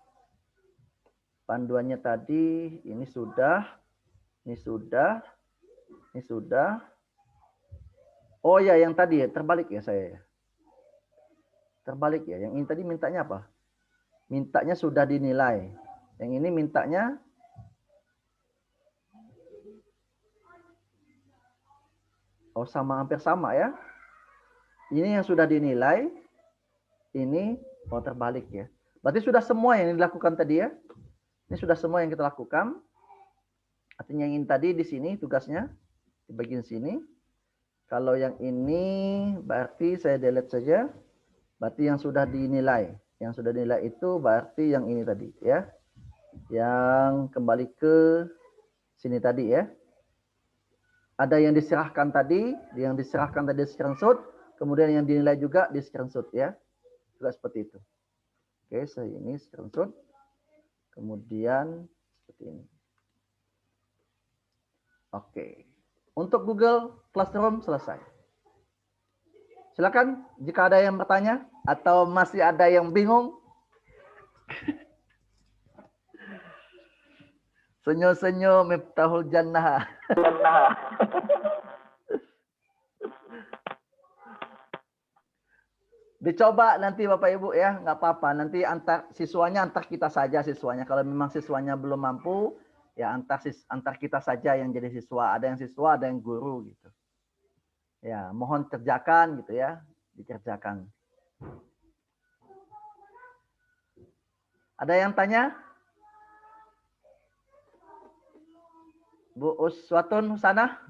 Panduannya tadi ini sudah. Oh ya, yang tadi ya terbalik ya saya. Terbalik ya. Yang ini tadi mintanya apa? Mintanya sudah dinilai. Yang ini mintanya sama, hampir sama ya. Ini yang sudah dinilai, ini terbalik ya. Berarti sudah semua yang dilakukan tadi ya. Ini sudah semua yang kita lakukan. Artinya yang ini tadi di sini tugasnya di bagian sini. Kalau yang ini berarti saya delete saja. Berarti yang sudah dinilai. Yang sudah dinilai itu berarti yang ini tadi ya. Yang kembali ke sini tadi ya. Ada yang diserahkan tadi screenshot, kemudian yang dinilai juga di screenshot ya. Juga seperti itu. Oke, saya ini screenshot. Kemudian seperti ini. Oke. Untuk Google Classroom selesai. Silakan jika ada yang bertanya atau masih ada yang bingung. Senyum-senyum Miftahul Jannah. Dicoba nanti Bapak Ibu ya, nggak apa-apa. Nanti antar kita saja siswanya. Kalau memang siswanya belum mampu, ya antar kita saja yang jadi siswa. Ada yang siswa, ada yang guru gitu. Ya, mohon kerjakan gitu ya, dikerjakan. Ada yang tanya? Bu Uswatun Husanah?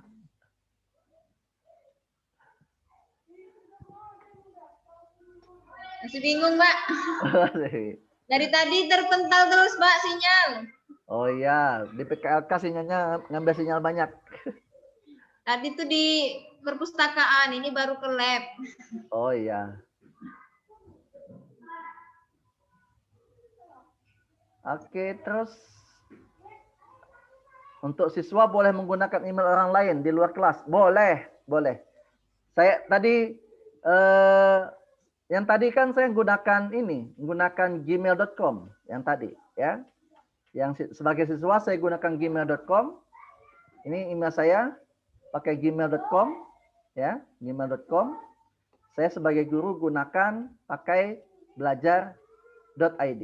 Masih bingung, Mbak. Dari tadi terpental terus, Mbak, sinyal. Oh iya, di PKLK sinyalnya ngambil sinyal banyak. Tadi tuh di perpustakaan, ini baru ke lab. Oh iya. Oke, terus untuk siswa boleh menggunakan email orang lain di luar kelas? Boleh, boleh. Saya tadi Yang tadi kan saya menggunakan gmail.com yang tadi ya. Yang sebagai siswa saya gunakan gmail.com. Ini email saya pakai gmail.com ya, gmail.com. Saya sebagai guru gunakan pakai belajar.id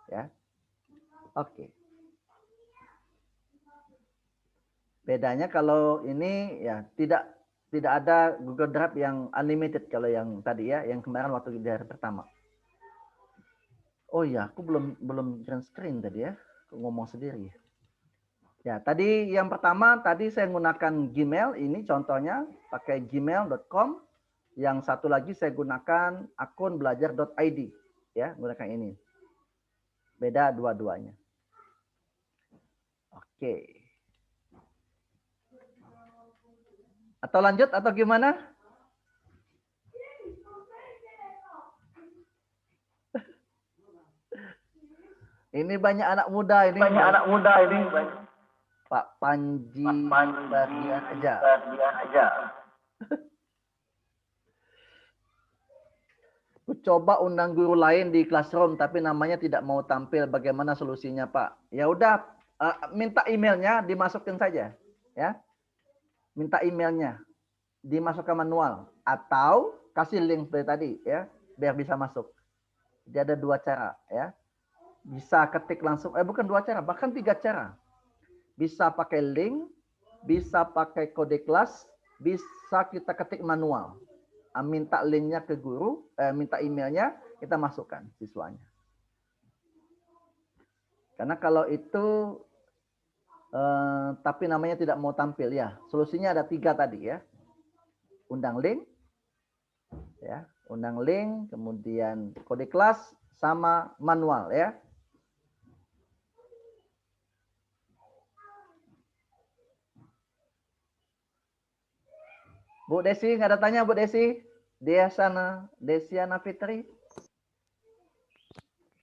ya. Oke. Bedanya kalau ini ya tidak ada Google Drive yang unlimited kalau yang tadi ya, yang kemarin waktu di hari pertama. Oh ya, aku belum green screen tadi ya, aku ngomong sendiri. Ya, tadi yang pertama tadi saya menggunakan Gmail, ini contohnya pakai gmail.com. Yang satu lagi saya gunakan akun belajar.id ya, menggunakan ini. Beda dua-duanya. Oke. Atau lanjut atau gimana? Ini banyak anak muda ini. Pak Panji Bardian aja. Aku coba undang guru lain di classroom tapi namanya tidak mau tampil. Bagaimana solusinya, Pak? Ya udah, minta emailnya dimasukin saja, ya. Minta emailnya dimasukkan manual atau kasih link seperti tadi ya, biar bisa masuk. Jadi ada dua cara ya. Bisa ketik langsung, bukan dua cara, bahkan 3 cara. Bisa pakai link, bisa pakai kode kelas, bisa kita ketik manual. Minta linknya ke guru, minta emailnya, kita masukkan siswanya. Karena kalau itu, tapi namanya tidak mau tampil ya, solusinya ada 3 tadi ya. Undang link, ya, undang link, kemudian kode kelas sama manual ya. Bu Desi, nggak ada tanya Bu Desi? Desiana Fitri?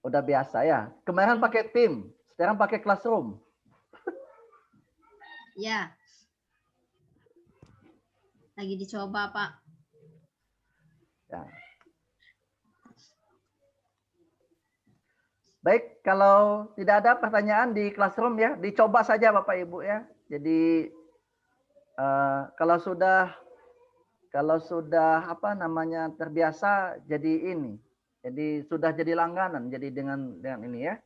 Udah biasa ya? Kemarin pakai tim, sekarang pakai classroom. Ya. Lagi dicoba, Pak. Ya. Baik, kalau tidak ada pertanyaan di classroom ya, dicoba saja Bapak Ibu ya. Jadi kalau sudah apa namanya terbiasa jadi ini. Jadi sudah jadi langganan jadi dengan ini ya.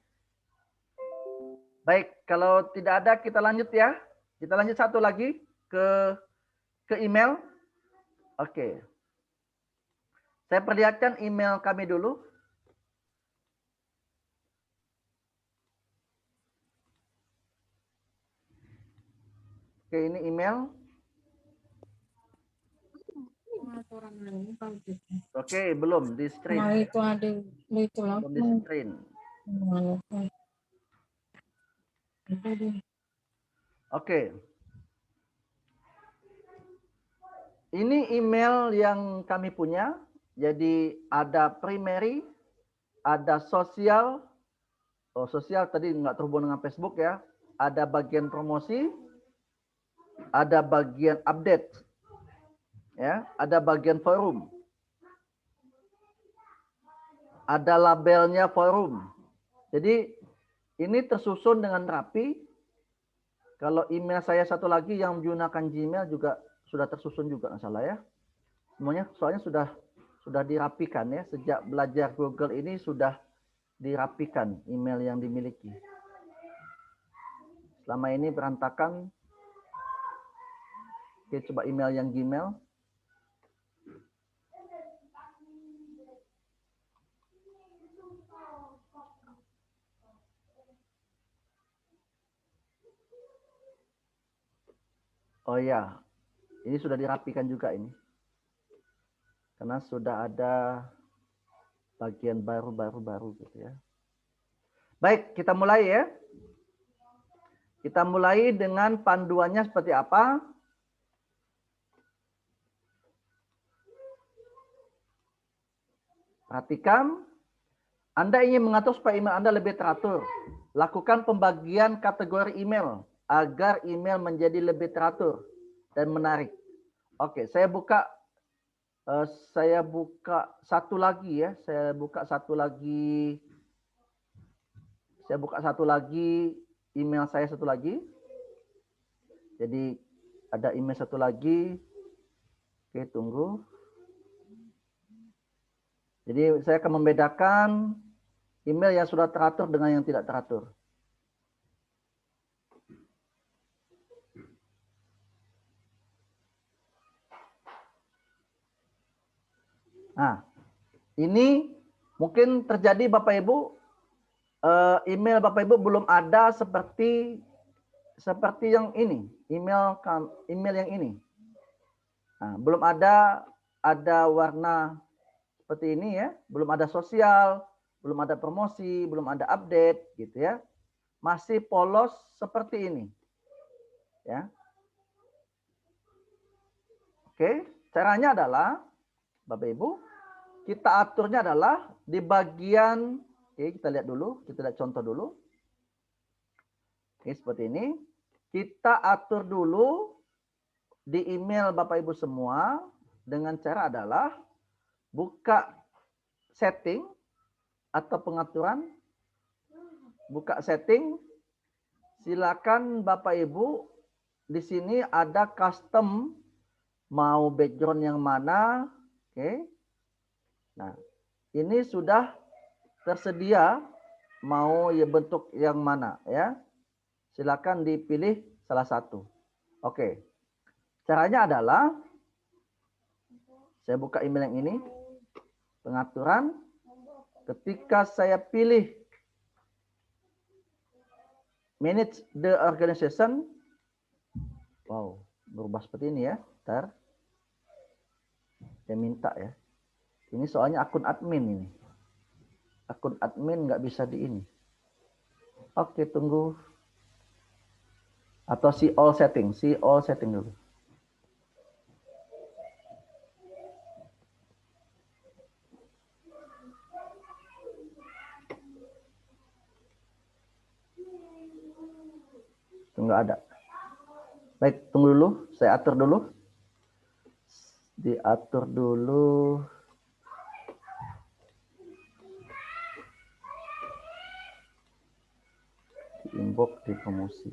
Baik, kalau tidak ada kita lanjut ya. Kita lanjut satu lagi ke email. Oke. Saya perlihatkan email kami dulu. Oke, ini email. Oke, belum di screen. Nah, itu ada itu lah. Belum di screen. Oke. Ini email yang kami punya. Jadi ada primary, ada sosial. Oh, sosial tadi nggak terhubung dengan Facebook ya. Ada bagian promosi, ada bagian update, ya, ada bagian forum, ada labelnya forum. Jadi ini tersusun dengan rapi. Kalau email saya satu lagi yang menggunakan Gmail juga sudah tersusun juga, nggak salah ya. Semuanya soalnya sudah dirapikan ya, sejak belajar Google ini sudah dirapikan email yang dimiliki. Selama ini berantakan. Oke, coba email yang Gmail. Oh ya, ini sudah dirapikan juga ini. Karena sudah ada bagian baru gitu ya. Baik, kita mulai ya. Kita mulai dengan panduannya seperti apa. Perhatikan, Anda ingin mengatur supaya email Anda lebih teratur. Lakukan pembagian kategori email agar email menjadi lebih teratur dan menarik. Oke, saya buka Saya buka satu lagi ya. Saya buka satu lagi email saya satu lagi. Jadi ada email satu lagi. Oke, tunggu. Jadi saya akan membedakan email yang sudah teratur dengan yang tidak teratur. Nah, ini mungkin terjadi Bapak Ibu, email Bapak Ibu belum ada seperti yang ini, email yang ini. Nah, belum ada warna seperti ini ya, belum ada sosial, belum ada promosi, belum ada update gitu ya. Masih polos seperti ini. Ya. Oke, caranya adalah Bapak Ibu, kita aturnya adalah di bagian, oke, kita lihat dulu, kita lihat contoh dulu. Oke, seperti ini. Kita atur dulu di email Bapak Ibu semua dengan cara adalah buka setting atau pengaturan. Buka setting. Silakan Bapak Ibu di sini ada custom mau background yang mana. Oke. Nah, ini sudah tersedia mau ya bentuk yang mana ya. Silakan dipilih salah satu. Oke. Caranya adalah saya buka email yang ini. Pengaturan. Ketika saya pilih manage the organization. Wow, berubah seperti ini ya. Bentar. Saya minta ya. Ini soalnya akun admin ini. Akun admin nggak bisa di ini. Oke, tunggu. Atau see all setting dulu. Nggak ada. Baik, tunggu dulu. Saya atur dulu. Diatur dulu. Inbox di promosi.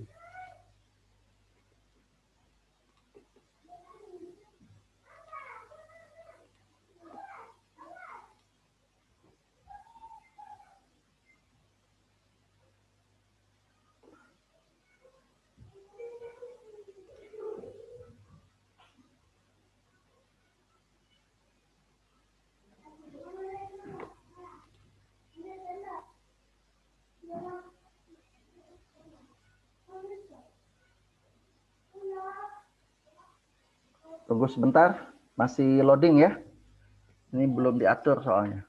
Tunggu sebentar, masih loading ya. Ini belum diatur soalnya.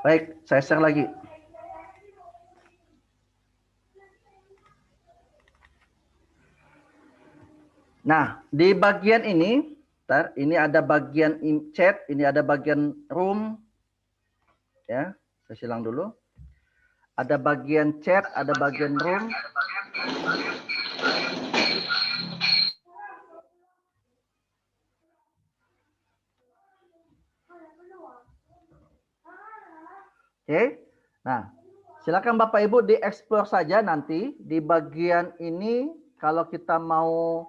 Baik, saya share lagi. Nah, di bagian ini, ini ada bagian chat, ini ada bagian room. Ya, saya silang dulu. Ada bagian chat, ada bagian room. Oke. Nah, silakan Bapak Ibu dieksplor saja nanti di bagian ini kalau kita mau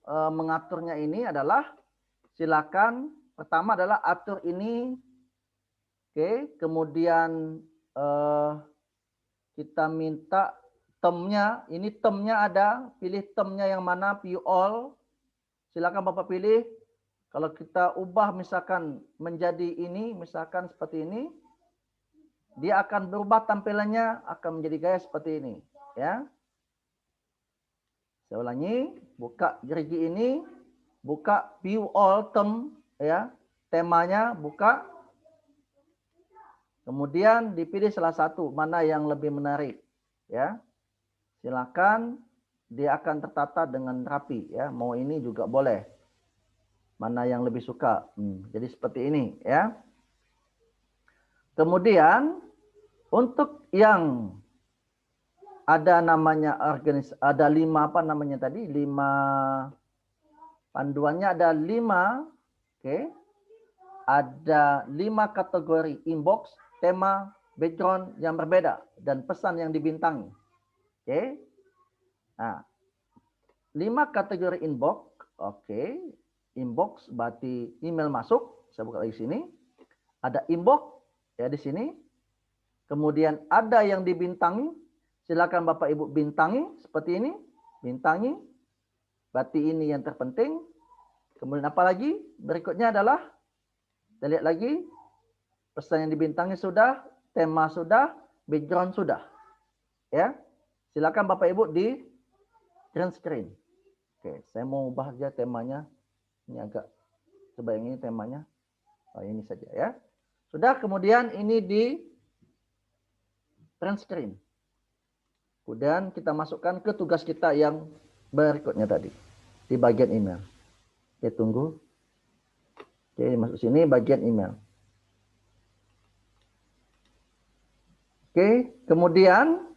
mengaturnya ini adalah silakan pertama adalah atur ini. Oke, kemudian kita minta temnya, ini temnya ada, pilih temnya yang mana, view all. Silakan Bapak pilih. Kalau kita ubah misalkan menjadi ini, misalkan seperti ini, dia akan berubah tampilannya, akan menjadi gaya seperti ini, ya. Saya ulangi, buka gerigi ini, buka view all theme, ya, temanya buka. Kemudian dipilih salah satu mana yang lebih menarik, ya. Silakan, dia akan tertata dengan rapi, ya. Mau ini juga boleh. Mana yang lebih suka. Jadi seperti ini ya. Kemudian untuk yang ada namanya ada 5 apa namanya tadi? 5 panduannya ada 5. Oke. Ada 5 kategori inbox, tema, background yang berbeda dan pesan yang dibintangi. Oke. Nah, 5 kategori inbox. Oke. Inbox berarti email masuk. Saya buka lagi sini. Ada inbox ya di sini. Kemudian ada yang dibintangi. Silakan Bapak Ibu bintangi seperti ini. Bintangi. Berarti ini yang terpenting. Kemudian apa lagi? Berikutnya adalah kita lihat lagi. Pesan yang dibintangi sudah, tema sudah, background sudah. Ya. Silakan Bapak Ibu di green screen. Oke, saya mau ubah aja temanya. Ini agak coba yang ini temanya. Oh, ini saja ya. Sudah, kemudian ini di print screen. Kemudian kita masukkan ke tugas kita yang berikutnya tadi di bagian email. Oke, tunggu. Oke, masuk sini bagian email. Oke, kemudian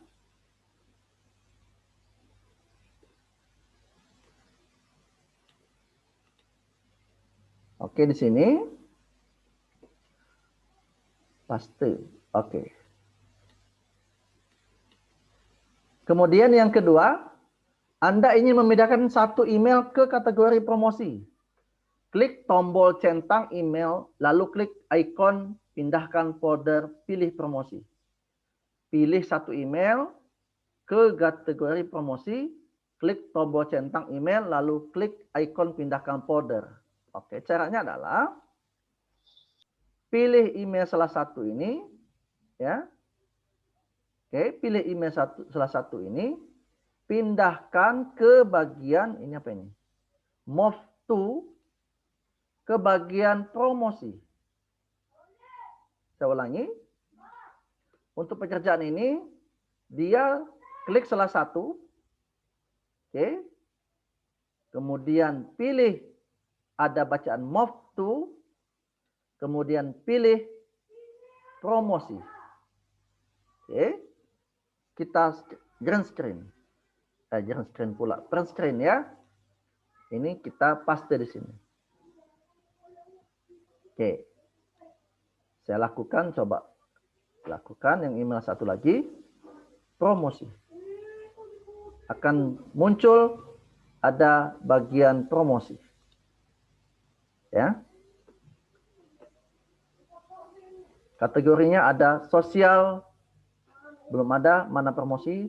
oke di sini paste. Oke. Kemudian yang kedua, Anda ingin memindahkan satu email ke kategori promosi. Klik tombol centang email, lalu klik ikon pindahkan folder, pilih promosi. Pilih satu email ke kategori promosi, klik tombol centang email, lalu klik ikon pindahkan folder. Oke, caranya adalah pilih email salah satu ini, ya. Oke, pilih email salah satu ini, pindahkan ke bagian ini apa ini? Move to ke bagian promosi. Saya ulangi. Untuk pekerjaan ini, dia klik salah satu. Oke. Kemudian pilih ada bacaan move to. Kemudian pilih promosi. Oke. Kita green screen. Green screen pula. Print screen ya. Ini kita paste di sini. Oke. Saya lakukan, coba. Lakukan yang email satu lagi. Promosi. Akan muncul ada bagian promosi. Ya. Kategorinya ada sosial, belum ada, mana promosi,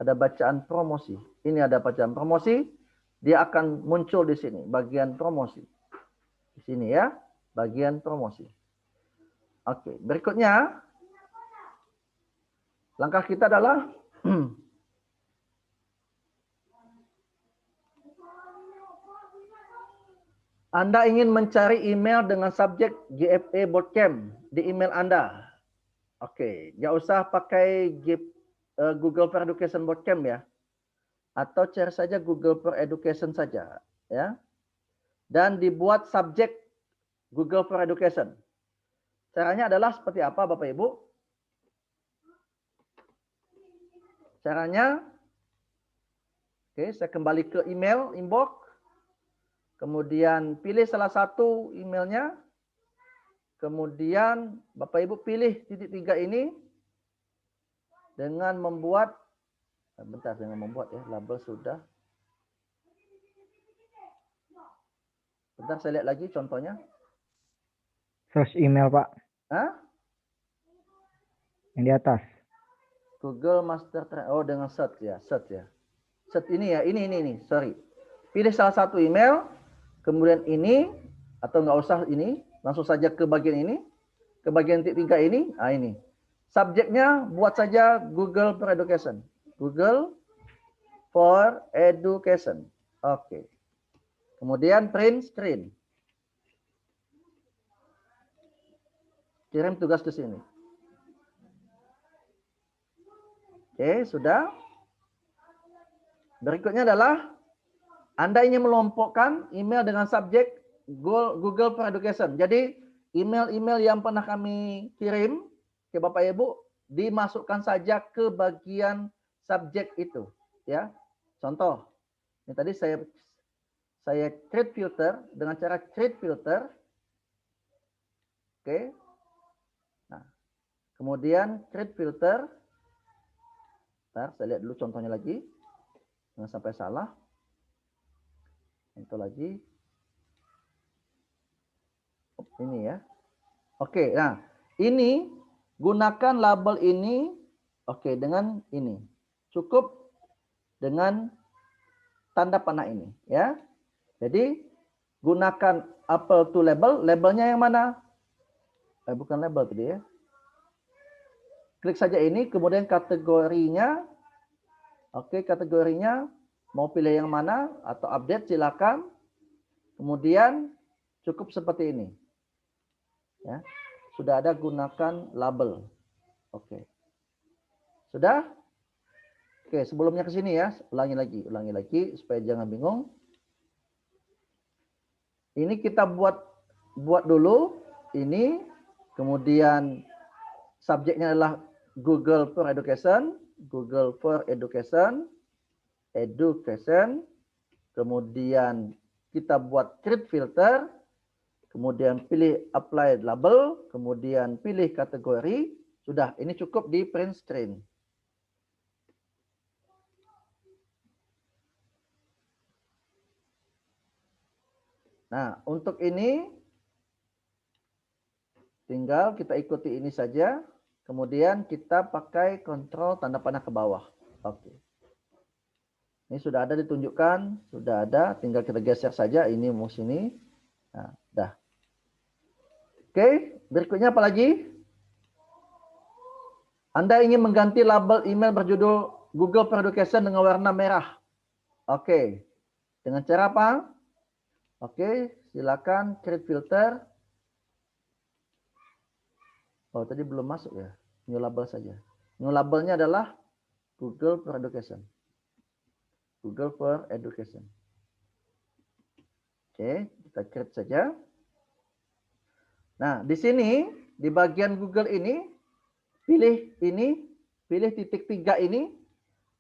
ada bacaan promosi. Ini ada bacaan promosi, dia akan muncul di sini, bagian promosi. Di sini ya, bagian promosi. Oke, berikutnya, langkah kita adalah Anda ingin mencari email dengan subjek GFA Bootcamp di email Anda. Oke, nggak usah pakai Google for Education Bootcamp ya. Atau cari saja Google for Education saja. Ya. Dan dibuat subjek Google for Education. Caranya adalah seperti apa Bapak Ibu? Caranya, oke, saya kembali ke email, inbox. Kemudian pilih salah satu emailnya. Kemudian Bapak Ibu pilih titik 3 ini. Dengan membuat, bentar dengan membuat ya, label sudah. Bentar saya lihat lagi contohnya. Search email Pak. Hah? Yang di atas. Google Master Trainer. Oh dengan search ya, search ya. Search ini ya, ini, sorry. Pilih salah satu email. Kemudian ini, atau nggak usah ini, langsung saja ke bagian ini, ke bagian titik 3 ini, nah ini. Subjeknya buat saja Google for Education. Google for Education. Oke. Kemudian print screen. Kirim tugas ke sini. Oke, sudah. Berikutnya adalah Anda ingin melompokkan email dengan subjek Google for Education. Jadi email-email yang pernah kami kirim ke Bapak Ibu dimasukkan saja ke bagian subjek itu, ya. Contoh, ini tadi saya create filter dengan cara create filter. Oke. Nah, kemudian create filter. Bentar, saya lihat dulu contohnya lagi. Jangan sampai salah. Itu lagi. Ini ya. Oke, nah ini gunakan label ini. Oke, dengan ini. Cukup dengan tanda panah ini, ya. Jadi gunakan apple to label. Labelnya yang mana? Bukan label tadi ya. Klik saja ini, kemudian kategorinya. Oke, kategorinya mau pilih yang mana atau update silakan. Kemudian cukup seperti ini. Ya. Sudah ada gunakan label. Oke. Sudah? Oke, sebelumnya ke sini ya, ulangi lagi supaya jangan bingung. Ini kita buat dulu ini, kemudian subjeknya adalah Google for Education, education. Kemudian kita buat create filter, kemudian pilih apply label, kemudian pilih kategori. Sudah, ini cukup di print screen. Nah, untuk ini tinggal kita ikuti ini saja. Kemudian kita pakai kontrol tanda panah ke bawah. Oke. Ini sudah ada ditunjukkan, sudah ada, tinggal kita geser saja ini mau sini. Nah, dah. Oke, berikutnya apa lagi? Anda ingin mengganti label email berjudul Google for Education dengan warna merah. Oke. Dengan cara apa? Oke, silakan create filter. Oh, tadi belum masuk ya. New label saja. New labelnya adalah Google for Education. Google for Education. Oke, kita create saja. Nah, di sini, di bagian Google ini, pilih titik 3 ini,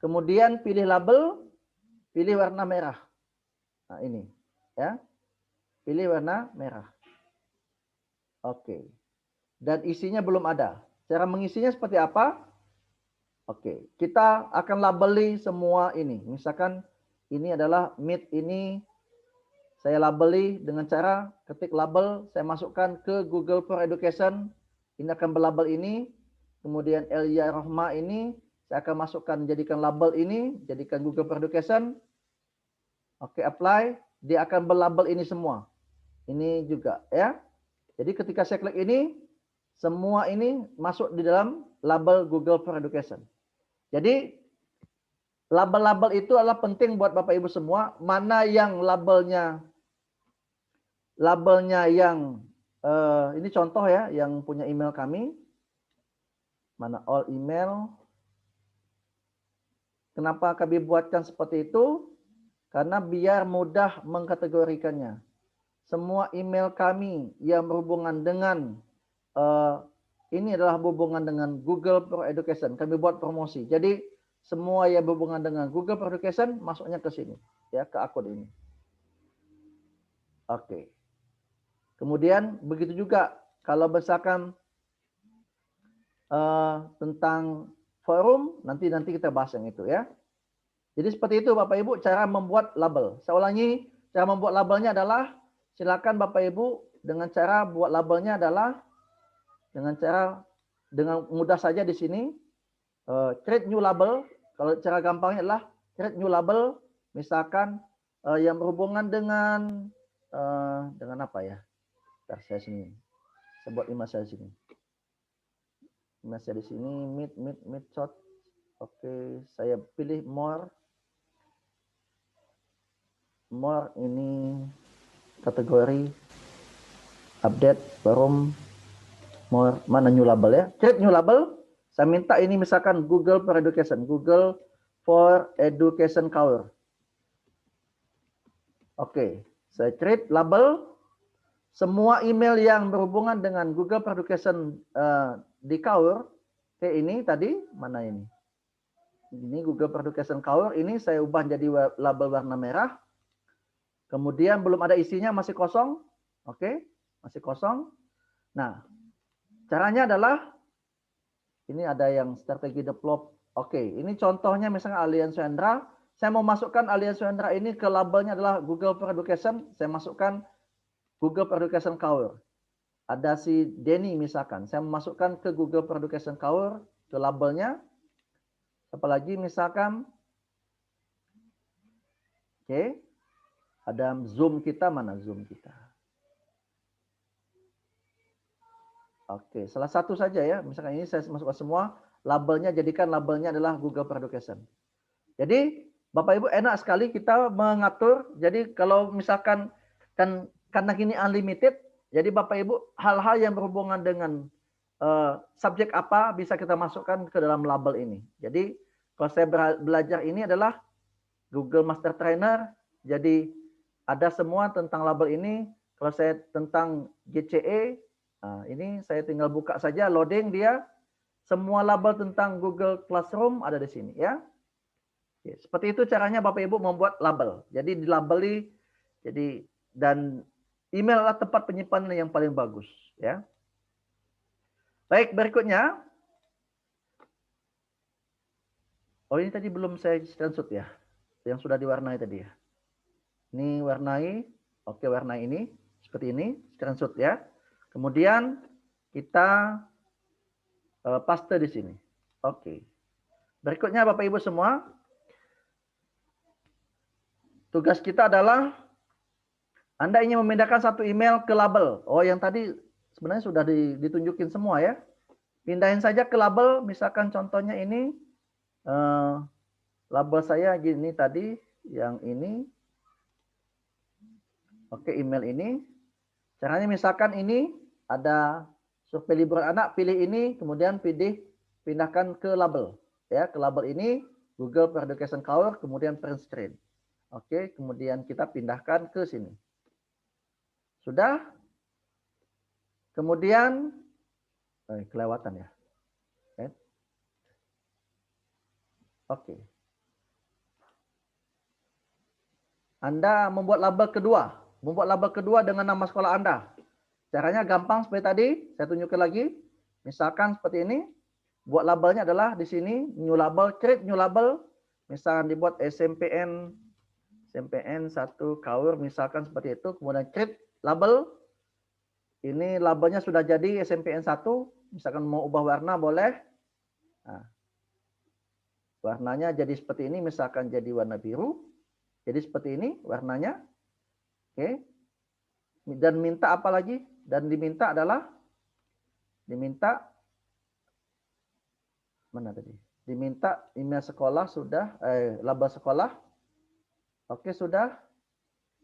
kemudian pilih label, pilih warna merah. Nah, ini. Ya. Pilih warna merah. Oke. Dan isinya belum ada. Cara mengisinya seperti apa? Oke, kita akan labeli semua ini. Misalkan ini adalah Meet ini. Saya labeli dengan cara ketik label. Saya masukkan ke Google for Education. Ini akan berlabel ini. Kemudian Elia Rohma ini. Saya akan masukkan, jadikan label ini. Jadikan Google for Education. Oke, apply. Dia akan berlabel ini semua. Ini juga ya. Jadi ketika saya klik ini. Semua ini masuk di dalam label Google for Education. Jadi label-label itu adalah penting buat Bapak Ibu semua. Mana yang labelnya yang ini contoh ya, yang punya email kami. Mana all email. Kenapa kami buatkan seperti itu? Karena biar mudah mengkategorikannya. Semua email kami yang berhubungan dengan ini adalah hubungan dengan Google for Education. Kami buat promosi. Jadi semua yang berhubungan dengan Google for Education masuknya ke sini, ya, ke akun ini. Oke. Kemudian begitu juga kalau misalkan tentang forum, nanti kita bahas yang itu ya. Jadi seperti itu Bapak Ibu cara membuat label. Saya ulangi, cara membuat labelnya adalah silakan Bapak Ibu dengan cara buat labelnya adalah dengan mudah saja di sini create new label. Kalau cara gampangnya adalah create new label, misalkan yang berhubungan dengan apa ya? Bentar, saya sini. Saya buat email saya sini. Email saya di sini meet shot. Oke, saya pilih more ini kategori update forum. Mana new label ya? Create new label. Saya minta ini misalkan Google for Education. Google for Education Cover. Oke. Saya create label. semua email yang berhubungan dengan Google for Education di Kaur, ini tadi mana ini? Ini Google for Education Kaur, ini saya ubah jadi label warna merah. Kemudian belum ada isinya, masih kosong. Oke, masih kosong. Nah, caranya adalah ini ada yang strategi develop. Oke, ini contohnya misalnya Allianz Wendra. Saya mau masukkan Allianz Wendra ini ke labelnya adalah Google for Education. Saya masukkan Google for Education Kaur. Ada si Denny misalkan. Saya memasukkan ke Google for Education Kaur ke labelnya. Apalagi misalkan, oke, ada Zoom kita, mana Zoom kita? Oke, salah satu saja ya. Misalkan ini saya masukkan semua, labelnya jadikan labelnya adalah Google for Education. Jadi Bapak Ibu enak sekali kita mengatur. Jadi kalau misalkan kan karena ini unlimited, jadi Bapak Ibu hal-hal yang berhubungan dengan subjek apa bisa kita masukkan ke dalam label ini. Jadi kalau saya belajar ini adalah Google Master Trainer, jadi ada semua tentang label ini. Kalau saya tentang GCE, ini saya tinggal buka saja, loading dia. Semua label tentang Google Classroom ada di sini ya. Oke, seperti itu caranya Bapak Ibu membuat label. Jadi dilabeli, jadi dan email adalah tempat penyimpanan yang paling bagus ya. Baik, berikutnya. Oh, ini tadi belum saya screenshot ya. Yang sudah diwarnai tadi ya. Ini warnai, oke warnai ini seperti ini, screenshot ya. Kemudian kita paste di sini. Oke. Berikutnya Bapak Ibu semua, tugas kita adalah Anda ingin memindahkan satu email ke label. Oh, yang tadi sebenarnya sudah ditunjukin semua ya. Pindahin saja ke label, misalkan contohnya ini label saya gini tadi, yang ini. Oke, email ini. Caranya misalkan ini ada survei liburan anak, pilih ini, kemudian pindahkan ke label. Ya, ke label ini Google for Education Kaur, kemudian print screen. Oke, kemudian kita pindahkan ke sini. Sudah? Kemudian kelewatan ya. Oke. Anda membuat label kedua. Membuat label kedua dengan nama sekolah Anda. Caranya gampang seperti tadi. Saya tunjukkan lagi. Misalkan seperti ini. Buat labelnya adalah di sini. New label, create new label. Misalkan dibuat SMPN 1 Kaur. Misalkan seperti itu. Kemudian create label. Ini labelnya sudah jadi SMPN 1. Misalkan mau ubah warna boleh. Nah, warnanya jadi seperti ini. Misalkan jadi warna biru. Jadi seperti ini warnanya. Oke. Dan minta apa lagi? Dan diminta adalah mana tadi? Diminta email sekolah sudah, label sekolah. Oke, sudah.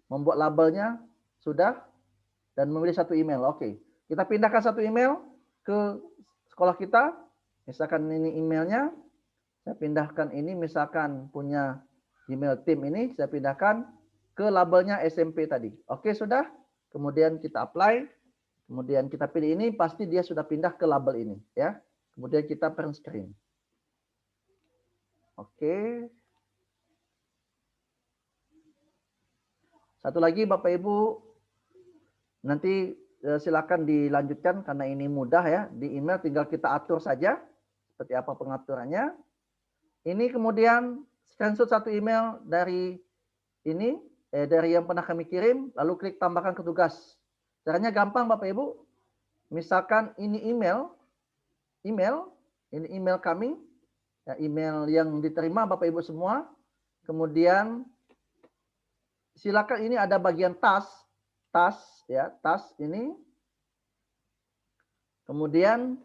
Membuat labelnya sudah. Dan memilih satu email. Oke. Kita pindahkan satu email ke sekolah kita. Misalkan ini emailnya. Saya pindahkan ini misalkan punya Gmail tim ini. Saya pindahkan ke labelnya SMP tadi. Oke, sudah. Kemudian kita apply. Kemudian kita pilih ini. Pasti dia sudah pindah ke label ini. Ya. Kemudian kita print screen. Oke. Satu lagi Bapak Ibu. Nanti silakan dilanjutkan karena ini mudah ya. Di email tinggal kita atur saja. Seperti apa pengaturannya. Ini kemudian screenshot satu email dari ini. Dari yang pernah kami kirim. Lalu klik tambahkan ke tugas. Caranya gampang Bapak Ibu. Misalkan ini email. Ini email kami. Ya, email yang diterima Bapak Ibu semua. Kemudian silakan ini ada bagian task ya, task ini. Kemudian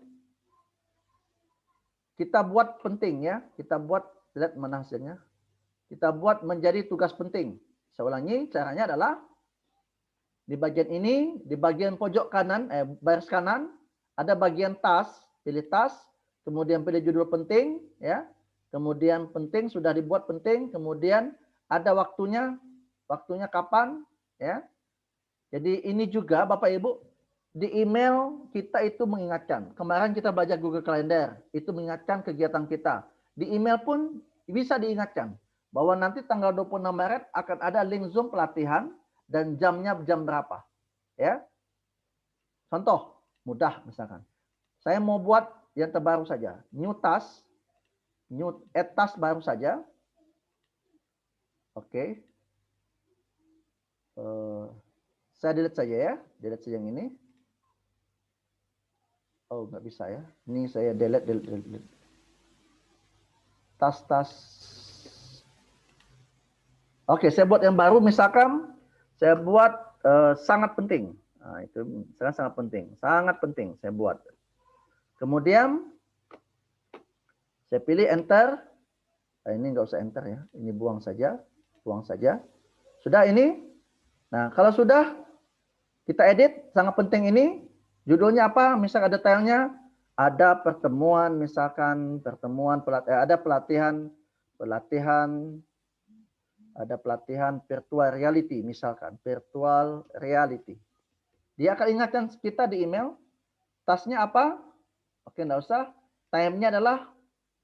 kita buat penting ya, kita buat lihat mana hasilnya. Kita buat menjadi tugas penting. Saya ulangi, caranya adalah di bagian ini, di bagian pojok kanan, baris kanan ada bagian task, pilih task, kemudian pilih judul penting ya. Kemudian penting sudah dibuat penting, kemudian ada waktunya kapan ya. Jadi ini juga Bapak Ibu, di email kita itu mengingatkan. Kemarin kita belajar Google Calendar, itu mengingatkan kegiatan kita. Di email pun bisa diingatkan bahwa nanti tanggal 26 Maret akan ada link Zoom pelatihan dan jamnya jam berapa. Ya. Contoh, mudah misalkan. Saya mau buat yang terbaru saja, new task baru saja. Oke. Saya delete saja ya, delete saja yang ini. Oh, nggak bisa ya. Ini saya delete. Tas. Oke, saya buat yang baru. Misalkan saya buat sangat penting. Nah, itu sangat penting saya buat. Kemudian saya pilih enter. Nah, ini nggak usah enter ya. Ini buang saja. Sudah ini. Nah, kalau sudah kita edit, sangat penting ini. Judulnya apa? Misalkan detailnya ada pertemuan, misalkan ada pelatihan virtual reality, misalkan virtual reality. Dia akan ingatkan kita di email, tasnya apa? Oke, enggak usah. Time-nya adalah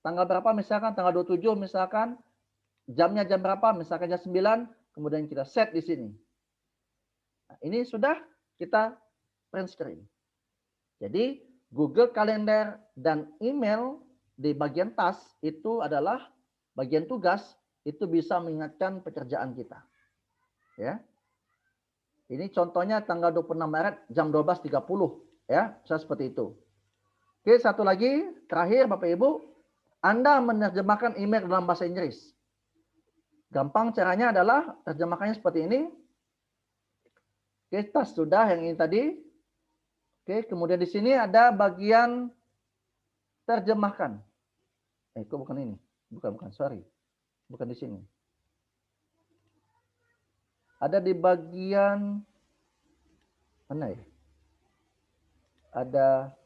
tanggal berapa, misalkan tanggal 27, misalkan jamnya jam berapa, misalkan jam 9, kemudian kita set di sini. Nah, ini sudah kita print screen. Jadi Google Calendar dan email di bagian task itu adalah bagian tugas, itu bisa mengingatkan pekerjaan kita. Ya. Ini contohnya tanggal 26 Maret jam 12.30 ya, bisa seperti itu. Oke, satu lagi terakhir Bapak Ibu, Anda menerjemahkan email dalam bahasa Inggris. Gampang caranya adalah terjemahkannya seperti ini. Oke, task sudah yang ini tadi. Oke, kemudian di sini ada bagian terjemahkan. Kok bukan ini? Bukan, sorry. Bukan di sini. Ada di bagian mana ya? Ada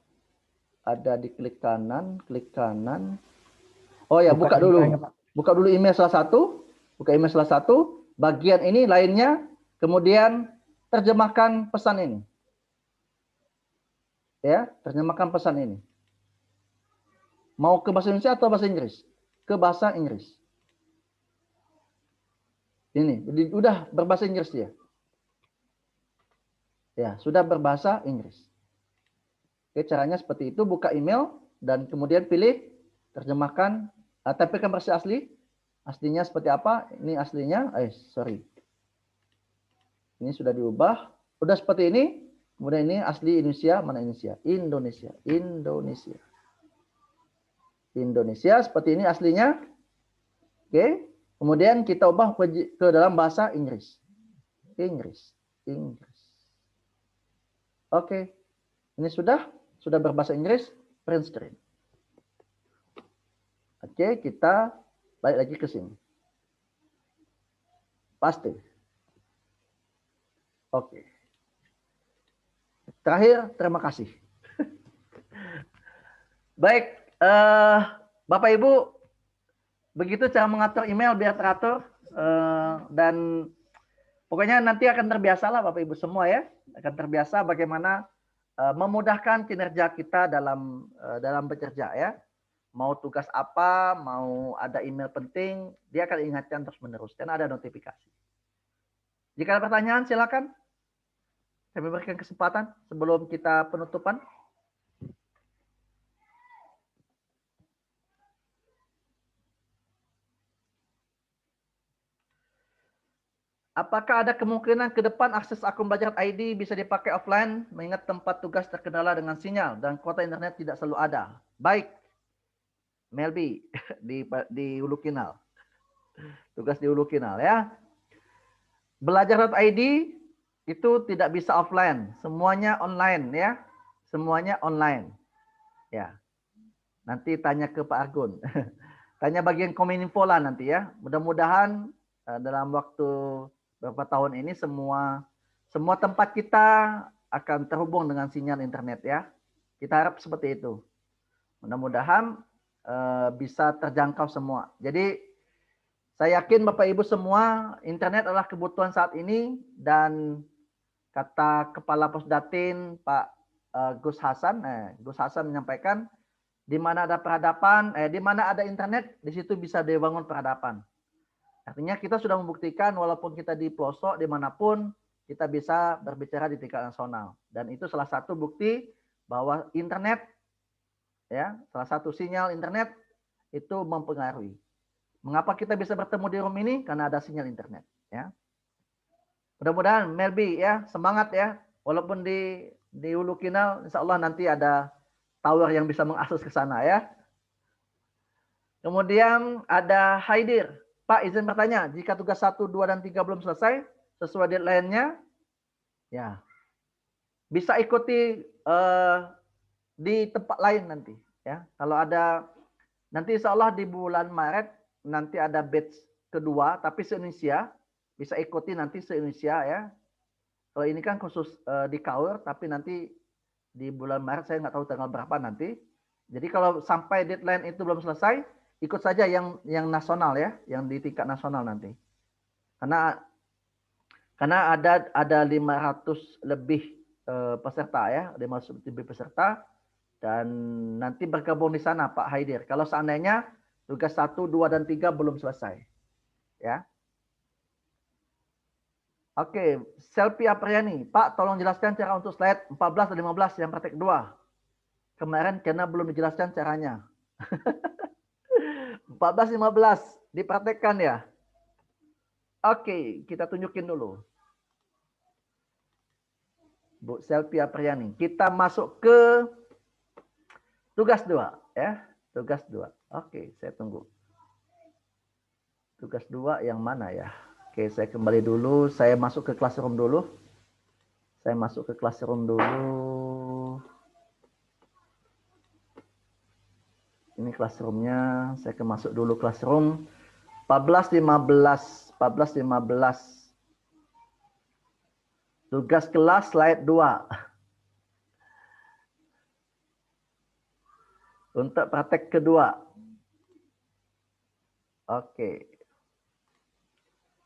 di klik kanan. Oh ya, buka dulu. Buka dulu email salah satu. Bagian ini lainnya. Kemudian terjemahkan pesan ini. Ya, terjemahkan pesan ini. Mau ke bahasa Indonesia atau bahasa Inggris? Ke bahasa Inggris. Ini, udah berbahasa Inggris dia. Ya, sudah berbahasa Inggris. Oke, caranya seperti itu, buka email dan kemudian pilih terjemahkan, tampilkan versi asli. Aslinya seperti apa? Ini aslinya, sorry. Ini sudah diubah. Udah seperti ini. Kemudian ini asli Indonesia, mana Indonesia? Indonesia seperti ini aslinya. Oke. Kemudian kita ubah ke dalam bahasa Inggris. Inggris. Oke. Ini sudah berbahasa Inggris, print screen. Oke, kita balik lagi ke sini. Paste. Oke. Terakhir, terima kasih. Baik, Bapak Ibu, begitu cara mengatur email biar teratur. Dan pokoknya nanti akan terbiasa lah Bapak Ibu semua ya. Akan terbiasa bagaimana memudahkan kinerja kita dalam bekerja ya. Mau tugas apa, mau ada email penting, dia akan ingatkan terus menerus. Dan ada notifikasi. Jika ada pertanyaan silakan. Saya memberikan kesempatan sebelum kita penutupan. Apakah ada kemungkinan ke depan akses akun belajar ID bisa dipakai offline mengingat tempat tugas terkendala dengan sinyal dan kuota internet tidak selalu ada? Baik, Melby di Hulu Kinal. Tugas di Hulu Kinal ya. Belajar.id itu tidak bisa offline, semuanya online ya. Semuanya online. Ya. Nanti tanya ke Pak Argun. Tanya bagian Kominfo lah nanti ya. Mudah-mudahan dalam waktu beberapa tahun ini semua tempat kita akan terhubung dengan sinyal internet ya. Kita harap seperti itu. Mudah-mudahan bisa terjangkau semua. Jadi saya yakin Bapak Ibu semua internet adalah kebutuhan saat ini dan Kata Kepala Pusdatin Pak Gus Hasan, Gus Hasan menyampaikan di mana ada peradaban, di mana ada internet, di situ bisa dibangun peradaban. Artinya kita sudah membuktikan walaupun kita di pelosok dimanapun kita bisa berbicara di tingkat nasional. Dan itu salah satu bukti bahwa internet, ya, salah satu sinyal internet itu mempengaruhi. Mengapa kita bisa bertemu di room ini? Karena ada sinyal internet. Ya. Mudah-mudahan Melby ya semangat ya. Walaupun di Hulu Kinal, insya Allah nanti ada tower yang bisa mengakses ke sana ya. Kemudian ada Haidir. Pak, izin bertanya, jika tugas 1, 2, dan 3 belum selesai, sesuai deadline-nya, ya bisa ikuti di tempat lain nanti. Ya, kalau ada, nanti insya Allah di bulan Maret, nanti ada batch kedua, tapi se-Indonesia, bisa ikuti nanti se-Indonesia ya. Kalau ini kan khusus di Kaur, tapi nanti di bulan Maret, saya nggak tahu tanggal berapa nanti. Jadi kalau sampai deadline itu belum selesai, ikut saja yang nasional ya, yang di tingkat nasional nanti. Karena ada 500 lebih peserta ya, 500 lebih peserta dan nanti bergabung di sana Pak Haidir. Kalau seandainya tugas 1, 2, dan 3 belum selesai. Ya. Oke, Selfie Apriani. Pak, tolong jelaskan cara untuk slide 14 dan 15 yang praktek 2. Kemarin karena belum dijelaskan caranya. 14, 15 dipraktekkan ya. Oke, kita tunjukin dulu. Bu Selfie Apriani. Kita masuk ke tugas 2 ya. Tugas 2. Oke, saya tunggu. Tugas 2 yang mana ya? Oke, saya kembali dulu. Saya masuk ke classroom dulu. Saya masuk ke classroom dulu. Ini classroomnya. Saya masuk dulu classroom. 14, 15. 14, 15. Tugas kelas slide 2. Untuk praktek kedua. Oke.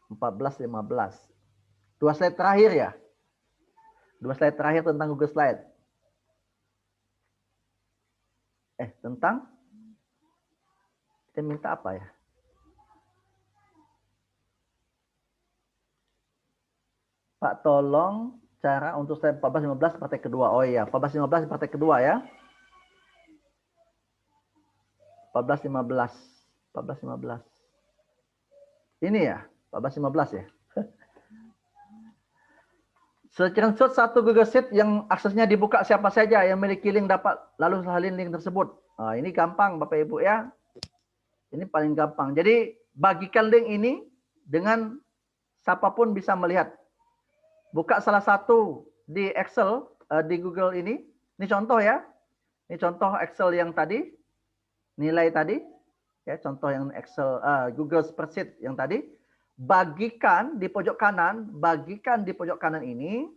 14, 15. 2 slide terakhir ya. 2 slide terakhir tentang Google Slide. Tentang? Kita minta apa ya? Pak, tolong cara untuk slide 14, 15 praktek kedua. Oh iya, 14, 15 praktek kedua ya. 14, 15. 14, 15. Ini ya, 14, 15 ya. Screenshot satu Google Sheet yang aksesnya dibuka siapa saja yang memiliki link dapat lalu salin link tersebut. Nah, ini gampang Bapak Ibu ya. Ini paling gampang. Jadi bagikan link ini dengan siapapun bisa melihat. Buka salah satu di Excel, di Google ini. Ini contoh ya. Ini contoh Excel yang tadi. Nilai tadi. Ya, contoh yang Excel, Google Spreadsheet yang tadi. Bagikan di pojok kanan. Bagikan di pojok kanan ini.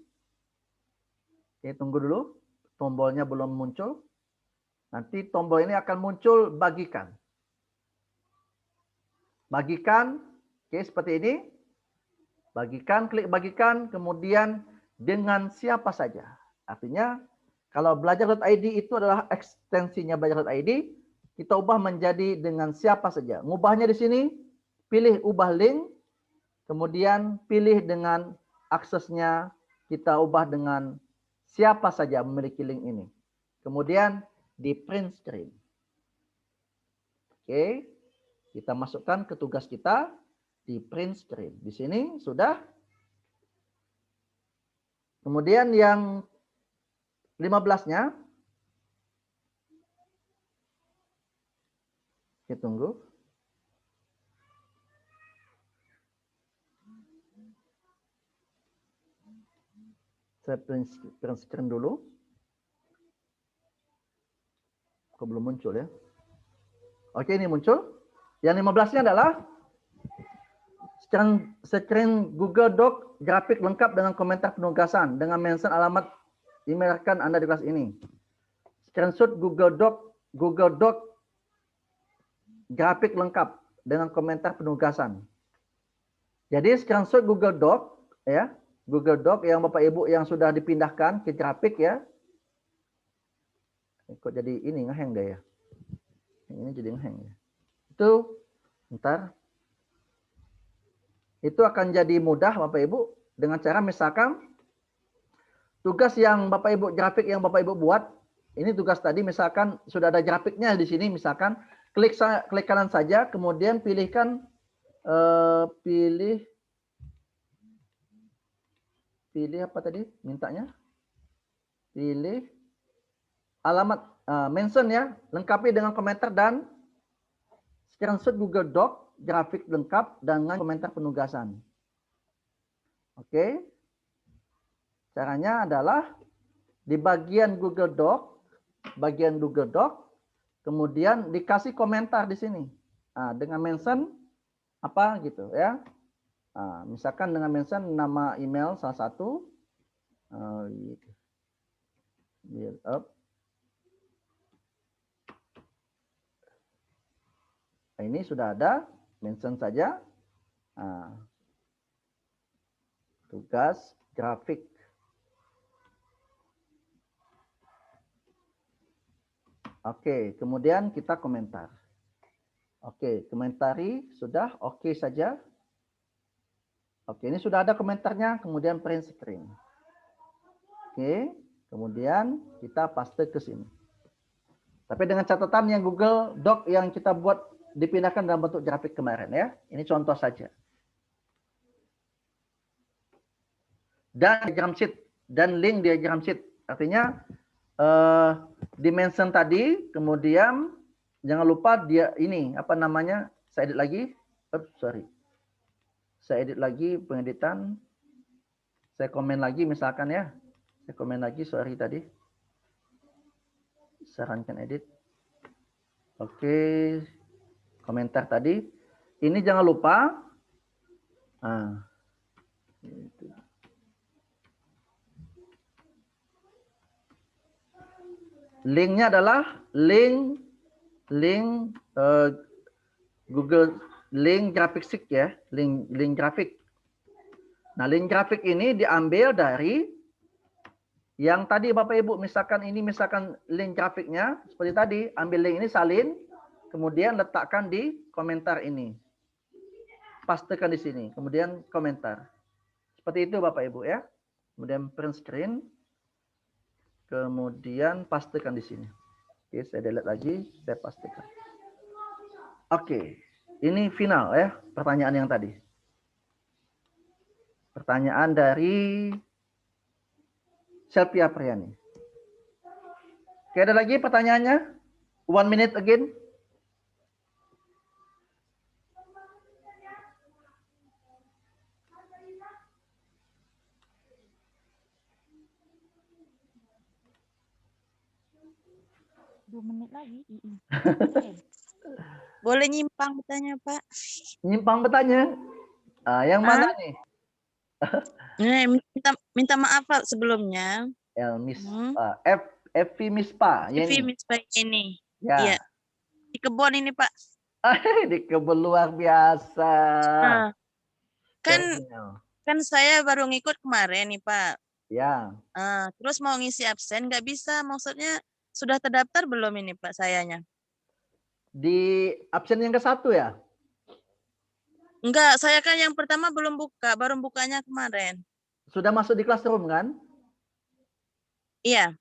Oke, tunggu dulu. Tombolnya belum muncul. Nanti tombol ini akan muncul bagikan. Bagikan. Oke, seperti ini. Bagikan, klik bagikan, kemudian dengan siapa saja. Artinya kalau belajar.id itu adalah ekstensinya belajar.id, kita ubah menjadi dengan siapa saja. Ngubahnya di sini, pilih ubah link, kemudian pilih dengan aksesnya, kita ubah dengan siapa saja memiliki link ini. Kemudian di print screen. Oke, kita masukkan ke tugas kita. Di print screen. Di sini sudah. Kemudian yang 15-nya. Kita tunggu. Saya print screen dulu. Kok belum muncul ya? Oke, ini muncul. Yang 15-nya adalah screen Google Doc grafik lengkap dengan komentar penugasan dengan mention alamat email rekan Anda di kelas ini. Screenshot Google Doc grafik lengkap dengan komentar penugasan. Jadi screenshot Google Doc ya, Google Doc yang Bapak Ibu yang sudah dipindahkan ke grafik ya. Kok jadi ini ngeheng deh ya. Ini jadi ngeheng ya. Itu ntar itu akan jadi mudah Bapak Ibu dengan cara misalkan tugas yang Bapak Ibu grafik yang Bapak Ibu buat ini tugas tadi misalkan sudah ada grafiknya di sini misalkan klik kanan saja kemudian pilihkan pilih apa tadi mintanya pilih alamat mention ya lengkapi dengan komentar dan screenshot Google Doc grafik lengkap dengan komentar penugasan. Oke. Caranya adalah di bagian Google Doc, kemudian dikasih komentar di sini. Nah, dengan mention apa gitu ya. Nah, misalkan dengan mention nama email salah satu. Build up. Nah, ini sudah ada, mention saja. Nah, tugas grafik. Oke, kemudian kita komentar. Oke, komentari sudah oke saja. Oke, ini sudah ada komentarnya, kemudian print screen. Oke, kemudian kita paste ke sini. Tapi dengan catatan yang Google Doc yang kita buat dipindahkan dalam bentuk grafik kemarin ya. Ini contoh saja. Dan diagram sheet dan link diagram sheet. Artinya dimension tadi, kemudian jangan lupa dia ini apa namanya? Saya edit lagi. Saya edit lagi pengeditan. Saya komen lagi misalkan ya. Saya komen lagi tadi. Sarankan edit. Oke. Komentar tadi. Ini jangan lupa. Linknya adalah link Google link grafik sheet ya, link grafik. Nah, link grafik ini diambil dari yang tadi Bapak Ibu misalkan ini misalkan link grafiknya seperti tadi, ambil link ini salin, kemudian letakkan di komentar ini. Pastekan di sini, kemudian komentar. Seperti itu Bapak Ibu ya. Kemudian print screen. Kemudian pastekan di sini. Oke, saya delete lagi, saya pastikan. Oke, ini final ya pertanyaan yang tadi. Pertanyaan dari Selvi Apriani. Oke, ada lagi pertanyaannya? 1 minute again. Lagi. Boleh nyimpang bertanya, Pak? Nyimpang bertanya. Yang mana nih? Minta maaf Pak sebelumnya. Evi Mispa. Evi Mispa ini. Ya. Iya. Di kebun ini Pak. Di kebun luar biasa. Kan saya baru ngikut kemarin nih Pak. Ya. Terus mau ngisi absen nggak bisa. Maksudnya sudah terdaftar belum ini Pak sayanya? Di absen yang ke-1 ya? Enggak, saya kan yang pertama belum buka, baru bukanya kemarin. Sudah masuk di classroom kan? Iya.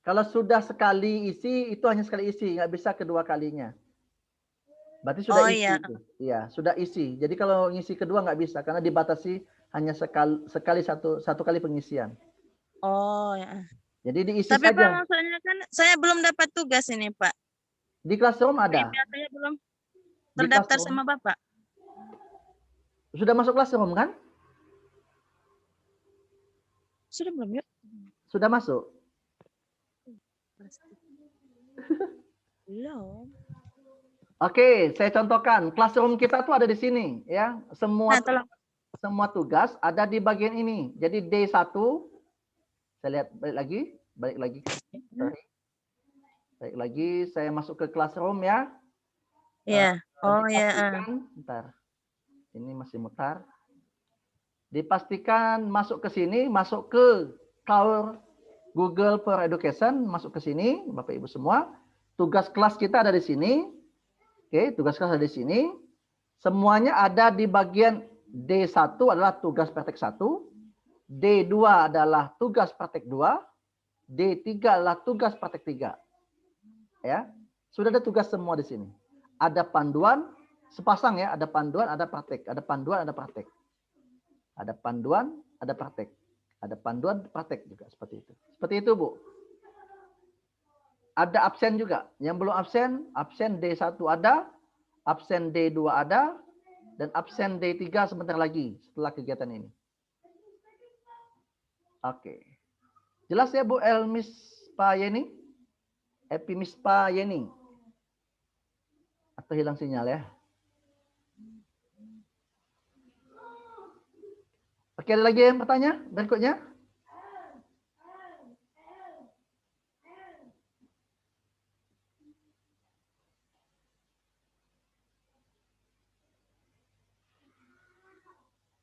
Kalau sudah sekali isi, itu hanya sekali isi, nggak bisa kedua kalinya. Berarti sudah isi. Iya. Iya, sudah isi. Jadi kalau ngisi kedua nggak bisa, karena dibatasi hanya sekali satu kali pengisian. Oh ya. Jadi diisi saja. Tapi saja. Pak, maksudnya kan saya belum dapat tugas ini Pak. Di classroom ada. Saya belum terdaftar sama Bapak. Sudah masuk classroom kan? Sudah belum yuk? Sudah masuk. Belum. Oke, saya contohkan. Classroom kita tuh ada di sini, ya. Semua tugas ada di bagian ini. Jadi D1, saya lihat balik lagi. Sorry. Baik lagi, saya masuk ke classroom ya. Iya. Oh ya. Bentar. Ini masih mutar. Dipastikan masuk ke sini, masuk ke Cloud Google for Education, masuk ke sini, Bapak Ibu semua. Tugas kelas kita ada di sini. Oke, tugas kelas ada di sini. Semuanya ada di bagian D1 adalah tugas praktek 1, D2 adalah tugas praktek 2, D3 adalah tugas praktek 3. Ya. Sudah ada tugas semua di sini. Ada panduan sepasang ya, ada panduan, ada praktek, ada panduan, ada praktek. Ada panduan, ada praktek. Ada panduan, praktek juga seperti itu. Seperti itu, Bu. Ada absen juga. Yang belum absen, absen D1 ada, absen D2 ada, dan absen D3 sebentar lagi setelah kegiatan ini. Oke. Jelas ya, Bu Elmis Pak Yeni? Epimis Pak Yeni? Atau hilang sinyal ya? Oke, ada lagi yang bertanya berikutnya?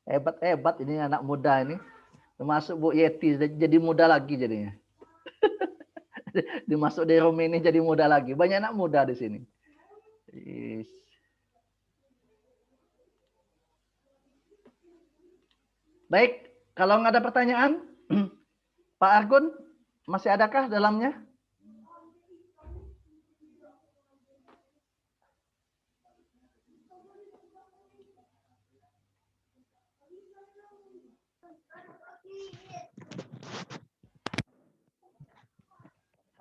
Hebat ini anak muda ini. Termasuk Bu Yeti jadi muda lagi jadinya. Dimasuk di room ini jadi muda lagi. Banyak anak muda di sini. Baik, kalau nggak ada pertanyaan, Pak Argun, masih adakah dalamnya?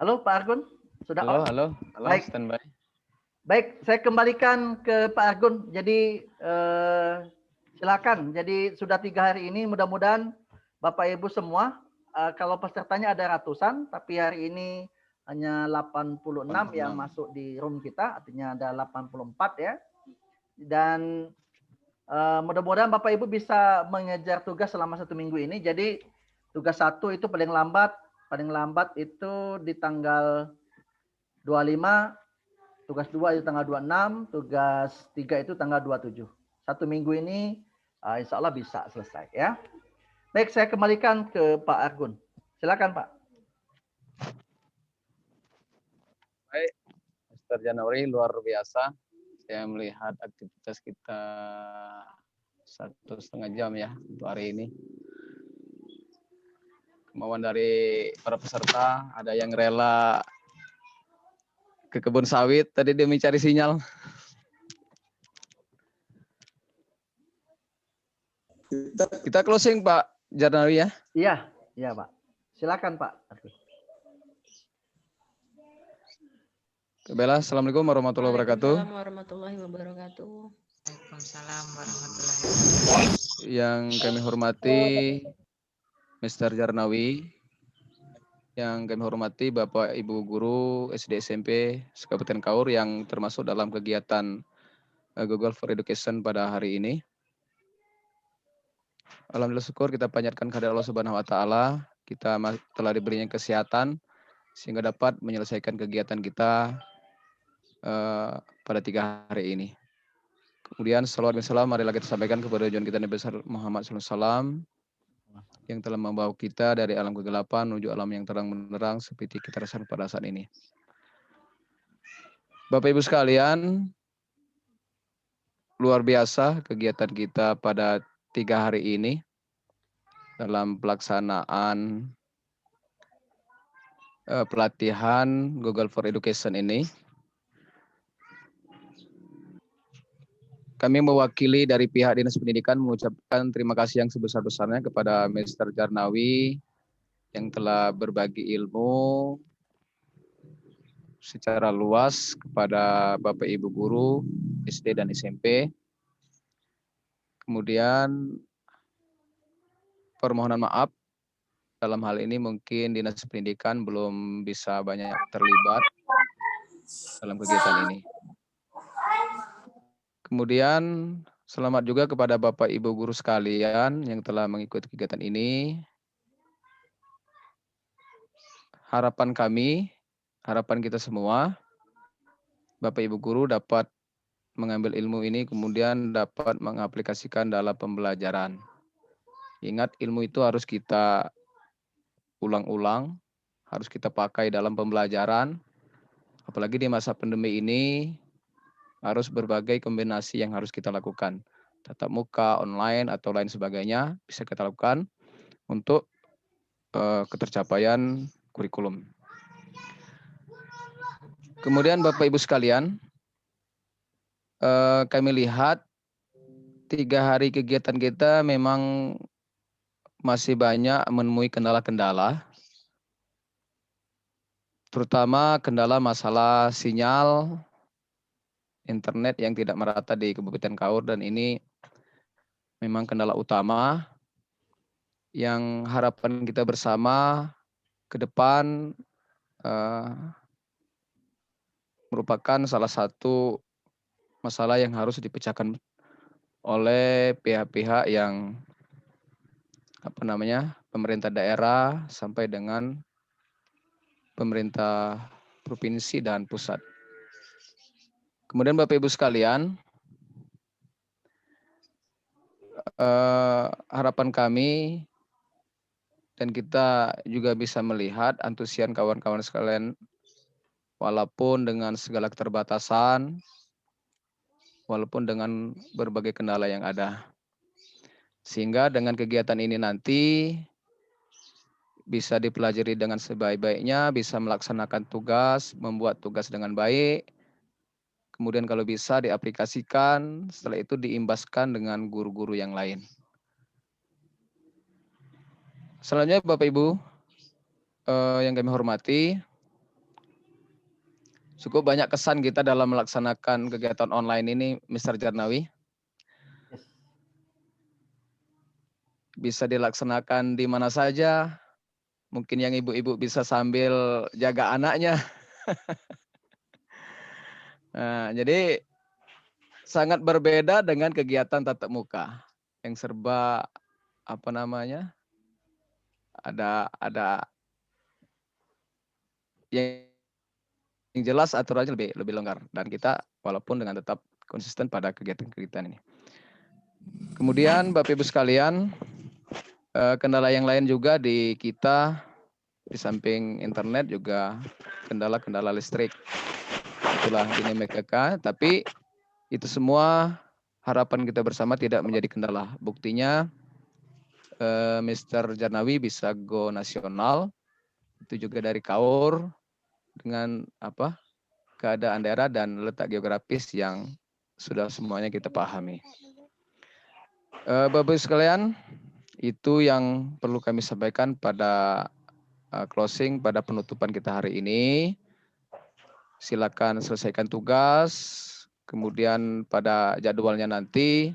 Halo Pak Argun, sudah on? Halo, Baik. Standby. Baik, saya kembalikan ke Pak Argun. Jadi silakan. Jadi sudah 3 hari ini, mudah-mudahan Bapak Ibu semua, kalau pesertanya ada ratusan, tapi hari ini hanya 86 yang masuk di room kita, artinya ada 84 ya. Dan mudah-mudahan Bapak Ibu bisa mengejar tugas selama 1 minggu ini. Jadi tugas 1 itu paling lambat itu di tanggal 25, tugas 2 itu tanggal 26, tugas 3 itu tanggal 27. 1 minggu ini insya Allah bisa selesai ya. Baik, saya kembalikan ke Pak Argun. Silakan Pak. Baik, Mr. Januari luar biasa. Saya melihat aktivitas kita 1,5 jam ya untuk hari ini. Kemauan dari para peserta, ada yang rela ke kebun sawit tadi demi cari sinyal. Kita closing Pak Januari ya. Iya Pak. Silakan Pak. Bella, Assalamualaikum warahmatullahi wabarakatuh. Waalaikumsalam warahmatullahi wabarakatuh. Waalaikumsalam warahmatullahi wabarakatuh. Yang kami hormati Mr. Jarnawi, yang kami hormati Bapak Ibu Guru SD SMP Kabupaten Kaur yang termasuk dalam kegiatan Google for Education pada hari ini. Alhamdulillah syukur kita panjatkan kehadirat Allah Subhanahu wa taala, kita telah diberinya kesehatan sehingga dapat menyelesaikan kegiatan kita pada 3 hari ini. Kemudian salawat dan salam marilah kita sampaikan kepada junjungan kita Nabi besar Muhammad SAW yang telah membawa kita dari alam kegelapan menuju alam yang terang menerang seperti kita rasakan pada saat ini. Bapak Ibu sekalian, luar biasa kegiatan kita pada 3 hari ini dalam pelaksanaan pelatihan Google for Education ini. Kami mewakili dari pihak Dinas Pendidikan mengucapkan terima kasih yang sebesar-besarnya kepada Mr. Jarnawi yang telah berbagi ilmu secara luas kepada Bapak Ibu Guru SD dan SMP. Kemudian permohonan maaf dalam hal ini mungkin Dinas Pendidikan belum bisa banyak terlibat dalam kegiatan ini. Kemudian selamat juga kepada Bapak Ibu Guru sekalian yang telah mengikuti kegiatan ini. Harapan kami, harapan kita semua, Bapak Ibu Guru dapat mengambil ilmu ini kemudian dapat mengaplikasikan dalam pembelajaran. Ingat, ilmu itu harus kita ulang-ulang, harus kita pakai dalam pembelajaran. Apalagi di masa pandemi ini, harus berbagai kombinasi yang harus kita lakukan. Tatap muka, online, atau lain sebagainya bisa kita lakukan untuk ketercapaian kurikulum. Kemudian Bapak Ibu sekalian, kami lihat 3 hari kegiatan kita memang masih banyak menemui kendala-kendala, terutama kendala masalah sinyal internet yang tidak merata di Kabupaten Kaur, dan ini memang kendala utama yang harapan kita bersama ke depan merupakan salah satu masalah yang harus dipecahkan oleh pihak-pihak yang pemerintah daerah sampai dengan pemerintah provinsi dan pusat. Kemudian Bapak Ibu sekalian, harapan kami dan kita juga bisa melihat antusias kawan-kawan sekalian, walaupun dengan segala keterbatasan, walaupun dengan berbagai kendala yang ada. Sehingga dengan kegiatan ini nanti bisa dipelajari dengan sebaik-baiknya, bisa melaksanakan tugas, membuat tugas dengan baik, kemudian kalau bisa diaplikasikan, setelah itu diimbaskan dengan guru-guru yang lain. Selanjutnya Bapak Ibu yang kami hormati, cukup banyak kesan kita dalam melaksanakan kegiatan online ini, Mr. Jarnawi. Bisa dilaksanakan di mana saja, mungkin yang ibu-ibu bisa sambil jaga anaknya. Nah, jadi sangat berbeda dengan kegiatan tatap muka yang serba ada yang jelas aturannya lebih longgar, dan kita walaupun dengan tetap konsisten pada kegiatan-kegiatan ini. Kemudian Bapak Ibu sekalian, kendala yang lain juga di kita, di samping internet juga kendala-kendala listrik. Itulah dinamika, tapi itu semua harapan kita bersama tidak menjadi kendala. Buktinya Mr. Jarnawi bisa go nasional, itu juga dari Kaur, dengan keadaan daerah dan letak geografis yang sudah semuanya kita pahami. Bapak-Ibu sekalian, itu yang perlu kami sampaikan pada closing, pada penutupan kita hari ini. Silakan selesaikan tugas, kemudian pada jadwalnya nanti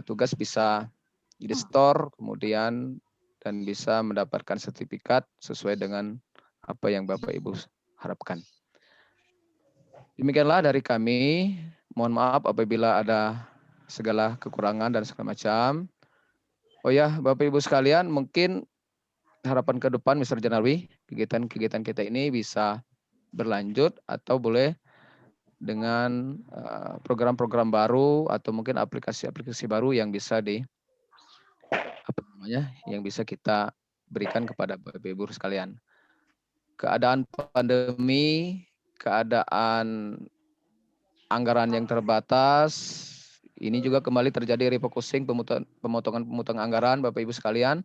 tugas bisa di-store, kemudian dan bisa mendapatkan sertifikat sesuai dengan apa yang Bapak Ibu harapkan. Demikianlah dari kami. Mohon maaf apabila ada segala kekurangan dan segala macam. Oh ya, Bapak Ibu sekalian, mungkin harapan ke depan Mr. Jarnawi, kegiatan-kegiatan kita ini bisa berlanjut atau boleh dengan program-program baru atau mungkin aplikasi-aplikasi baru yang bisa yang bisa kita berikan kepada Bapak Ibu sekalian. Keadaan pandemi, keadaan anggaran yang terbatas, ini juga kembali terjadi refocusing, pemotongan anggaran, Bapak Ibu sekalian,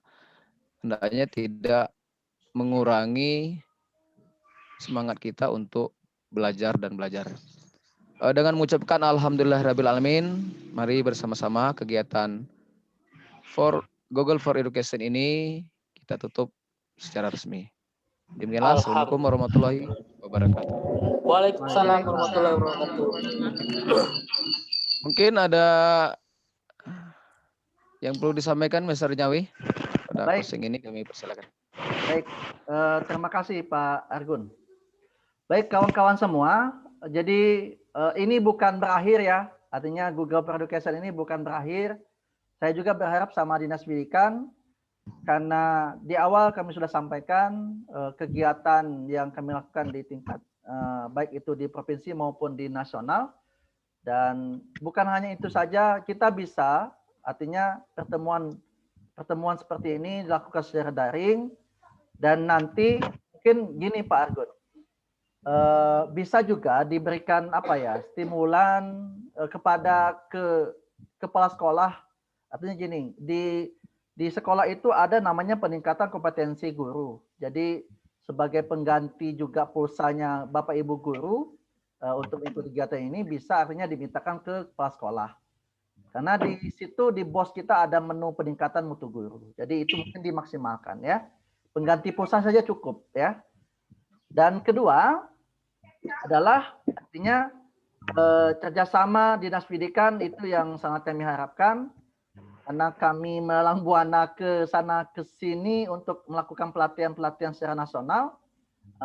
hendaknya tidak mengurangi semangat kita untuk belajar dan belajar. Dengan mengucapkan Alhamdulillahirrabbilalamin, mari bersama-sama kegiatan Google for Education ini kita tutup secara resmi. Demikianlah, Assalamualaikum warahmatullahi wabarakatuh. Waalaikumsalam warahmatullahi wabarakatuh. Mungkin ada yang perlu disampaikan, Mr. Nyawi? Pada closing ini kami persilakan. Baik, terima kasih Pak Argun. Baik kawan-kawan semua, jadi ini bukan berakhir ya, artinya Google for Education ini bukan berakhir. Saya juga berharap sama Dinas Pendidikan, karena di awal kami sudah sampaikan kegiatan yang kami lakukan di tingkat baik itu di provinsi maupun di nasional, dan bukan hanya itu saja, kita bisa artinya pertemuan pertemuan seperti ini dilakukan secara daring, dan nanti mungkin gini Pak Argun, bisa juga diberikan apa ya, stimulan kepada kepala sekolah. Artinya gini, di sekolah itu ada namanya peningkatan kompetensi guru. Jadi sebagai pengganti juga pulsanya Bapak Ibu guru untuk ikut kegiatan ini, bisa artinya dimintakan ke kepala sekolah. Karena di situ di BOS kita ada menu peningkatan mutu guru. Jadi itu mungkin dimaksimalkan ya. Pengganti pulsa saja cukup ya. Dan kedua adalah artinya kerjasama dinas pendidikan itu yang sangat kami harapkan, karena kami melalang buana ke sana ke sini untuk melakukan pelatihan-pelatihan secara nasional,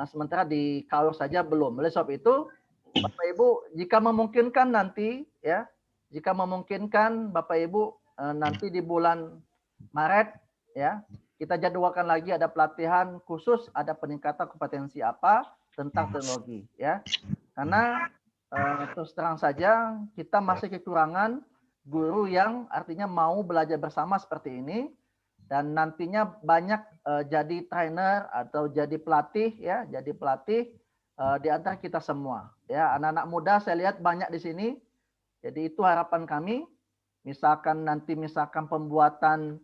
sementara di KAUR saja belum. Oleh sebab itu Bapak Ibu, jika memungkinkan nanti ya, jika memungkinkan Bapak Ibu nanti di bulan Maret ya, kita jadwalkan lagi ada pelatihan khusus, ada peningkatan kompetensi apa tentang teknologi ya. Karena terus terang saja kita masih kekurangan guru yang artinya mau belajar bersama seperti ini, dan nantinya banyak jadi trainer atau jadi pelatih ya, jadi pelatih di antara kita semua ya. Anak-anak muda saya lihat banyak di sini. Jadi itu harapan kami, misalkan nanti pembuatan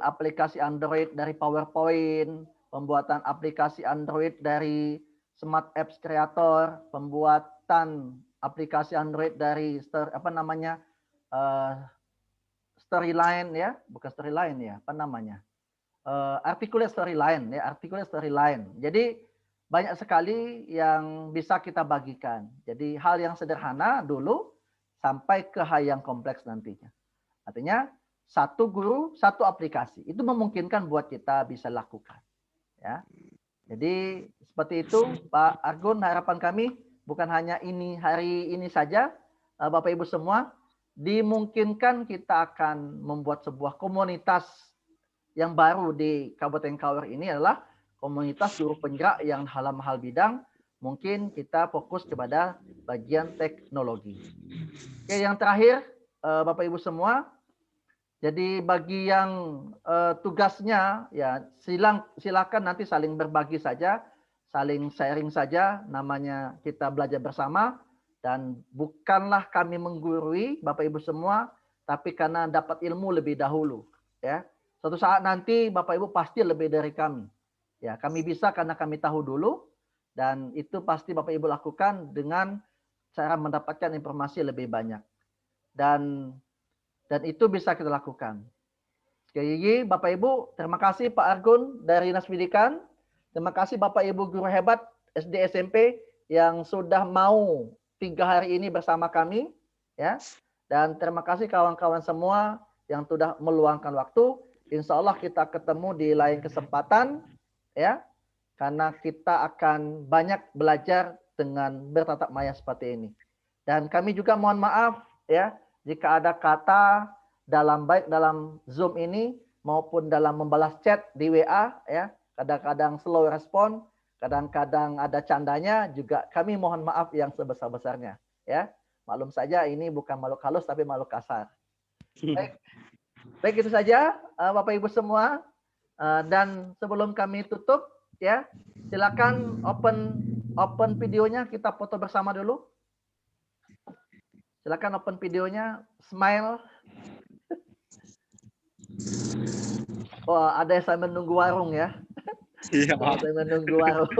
aplikasi Android dari PowerPoint, pembuatan aplikasi Android dari Smart Apps Creator, pembuatan aplikasi Android dari Storyline ya, bukan Storyline ya, Articulate Storyline ya, Articulate Storyline. Jadi banyak sekali yang bisa kita bagikan. Jadi hal yang sederhana dulu sampai ke hal yang kompleks nantinya. Artinya satu guru, satu aplikasi. Itu memungkinkan buat kita bisa lakukan. Ya. Jadi seperti itu Pak Argun, harapan kami bukan hanya ini hari ini saja, Bapak Ibu semua, dimungkinkan kita akan membuat sebuah komunitas yang baru di Kabupaten KAUR ini adalah komunitas guru penggerak yang dalam hal bidang mungkin kita fokus kepada bagian teknologi. Oke, yang terakhir Bapak Ibu semua, jadi bagi yang tugasnya ya silakan nanti saling berbagi saja, saling sharing saja, namanya kita belajar bersama, dan bukanlah kami menggurui Bapak Ibu semua, tapi karena dapat ilmu lebih dahulu ya. Suatu saat nanti Bapak Ibu pasti lebih dari kami. Ya, kami bisa karena kami tahu dulu, dan itu pasti Bapak Ibu lakukan dengan cara mendapatkan informasi lebih banyak. Dan itu bisa kita lakukan. Sekali lagi Bapak Ibu, terima kasih Pak Argun dari Dinas Pendidikan. Terima kasih Bapak Ibu guru hebat SD SMP yang sudah mau 3 hari ini bersama kami ya. Dan terima kasih kawan-kawan semua yang sudah meluangkan waktu. Insya Allah kita ketemu di lain kesempatan ya, karena kita akan banyak belajar dengan bertatap maya seperti ini. Dan kami juga mohon maaf ya jika ada kata baik dalam Zoom ini maupun dalam membalas chat di WA ya, kadang-kadang slow respon, kadang-kadang ada candanya, juga kami mohon maaf yang sebesar-besarnya ya. Maklum saja ini bukan makhluk halus tapi makhluk kasar. Baik itu saja Bapak Ibu semua. Dan sebelum kami tutup ya, silakan open videonya, kita foto bersama dulu. Silakan open videonya, smile. Oh, ada yang sambil menunggu warung ya. Iya. Saya menunggu warung.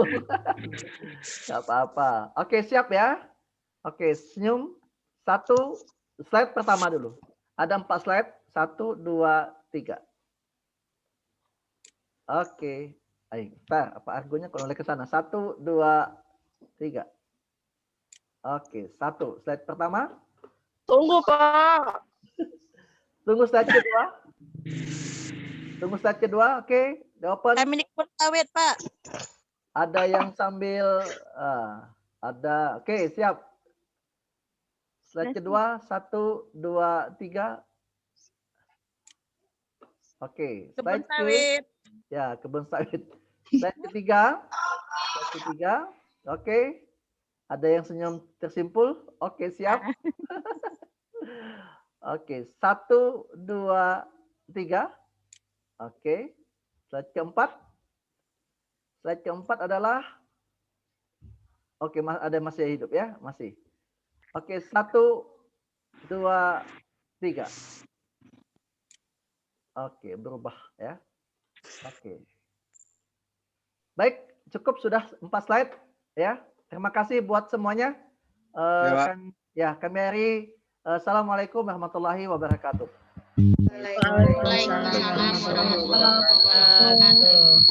Gak apa-apa. Oke, siap ya. Oke, senyum. 1 slide pertama dulu. Ada 4 slide. 1, 2, 3. Oke. Ayo, Pak Argonya kalau ke sana. 1, 2, 3. Oke, 1 slide pertama. Tunggu, Pak. Tunggu slide kedua. Tunggu slide kedua. Oke, open. Kami ikut awet, Pak. Ada yang sambil ada. Oke, siap. Slide kedua. 1, 2, 3. Oke, Kebun sawit. Ya, kebun sawit. Slide ketiga. Slide ketiga. Oke. Ada yang senyum tersimpul. Oke, siap. Oke, 1, 2, ketiga. Oke. Slide keempat. Slide keempat adalah oke, ada masih hidup ya, masih. Oke, 1, 2, 3. Oke, berubah ya. Oke. Baik, cukup sudah 4 slide ya. Terima kasih buat semuanya. Kami akhiri. Assalamualaikum warahmatullahi wabarakatuh. Waalaikumsalam warahmatullahi wabarakatuh.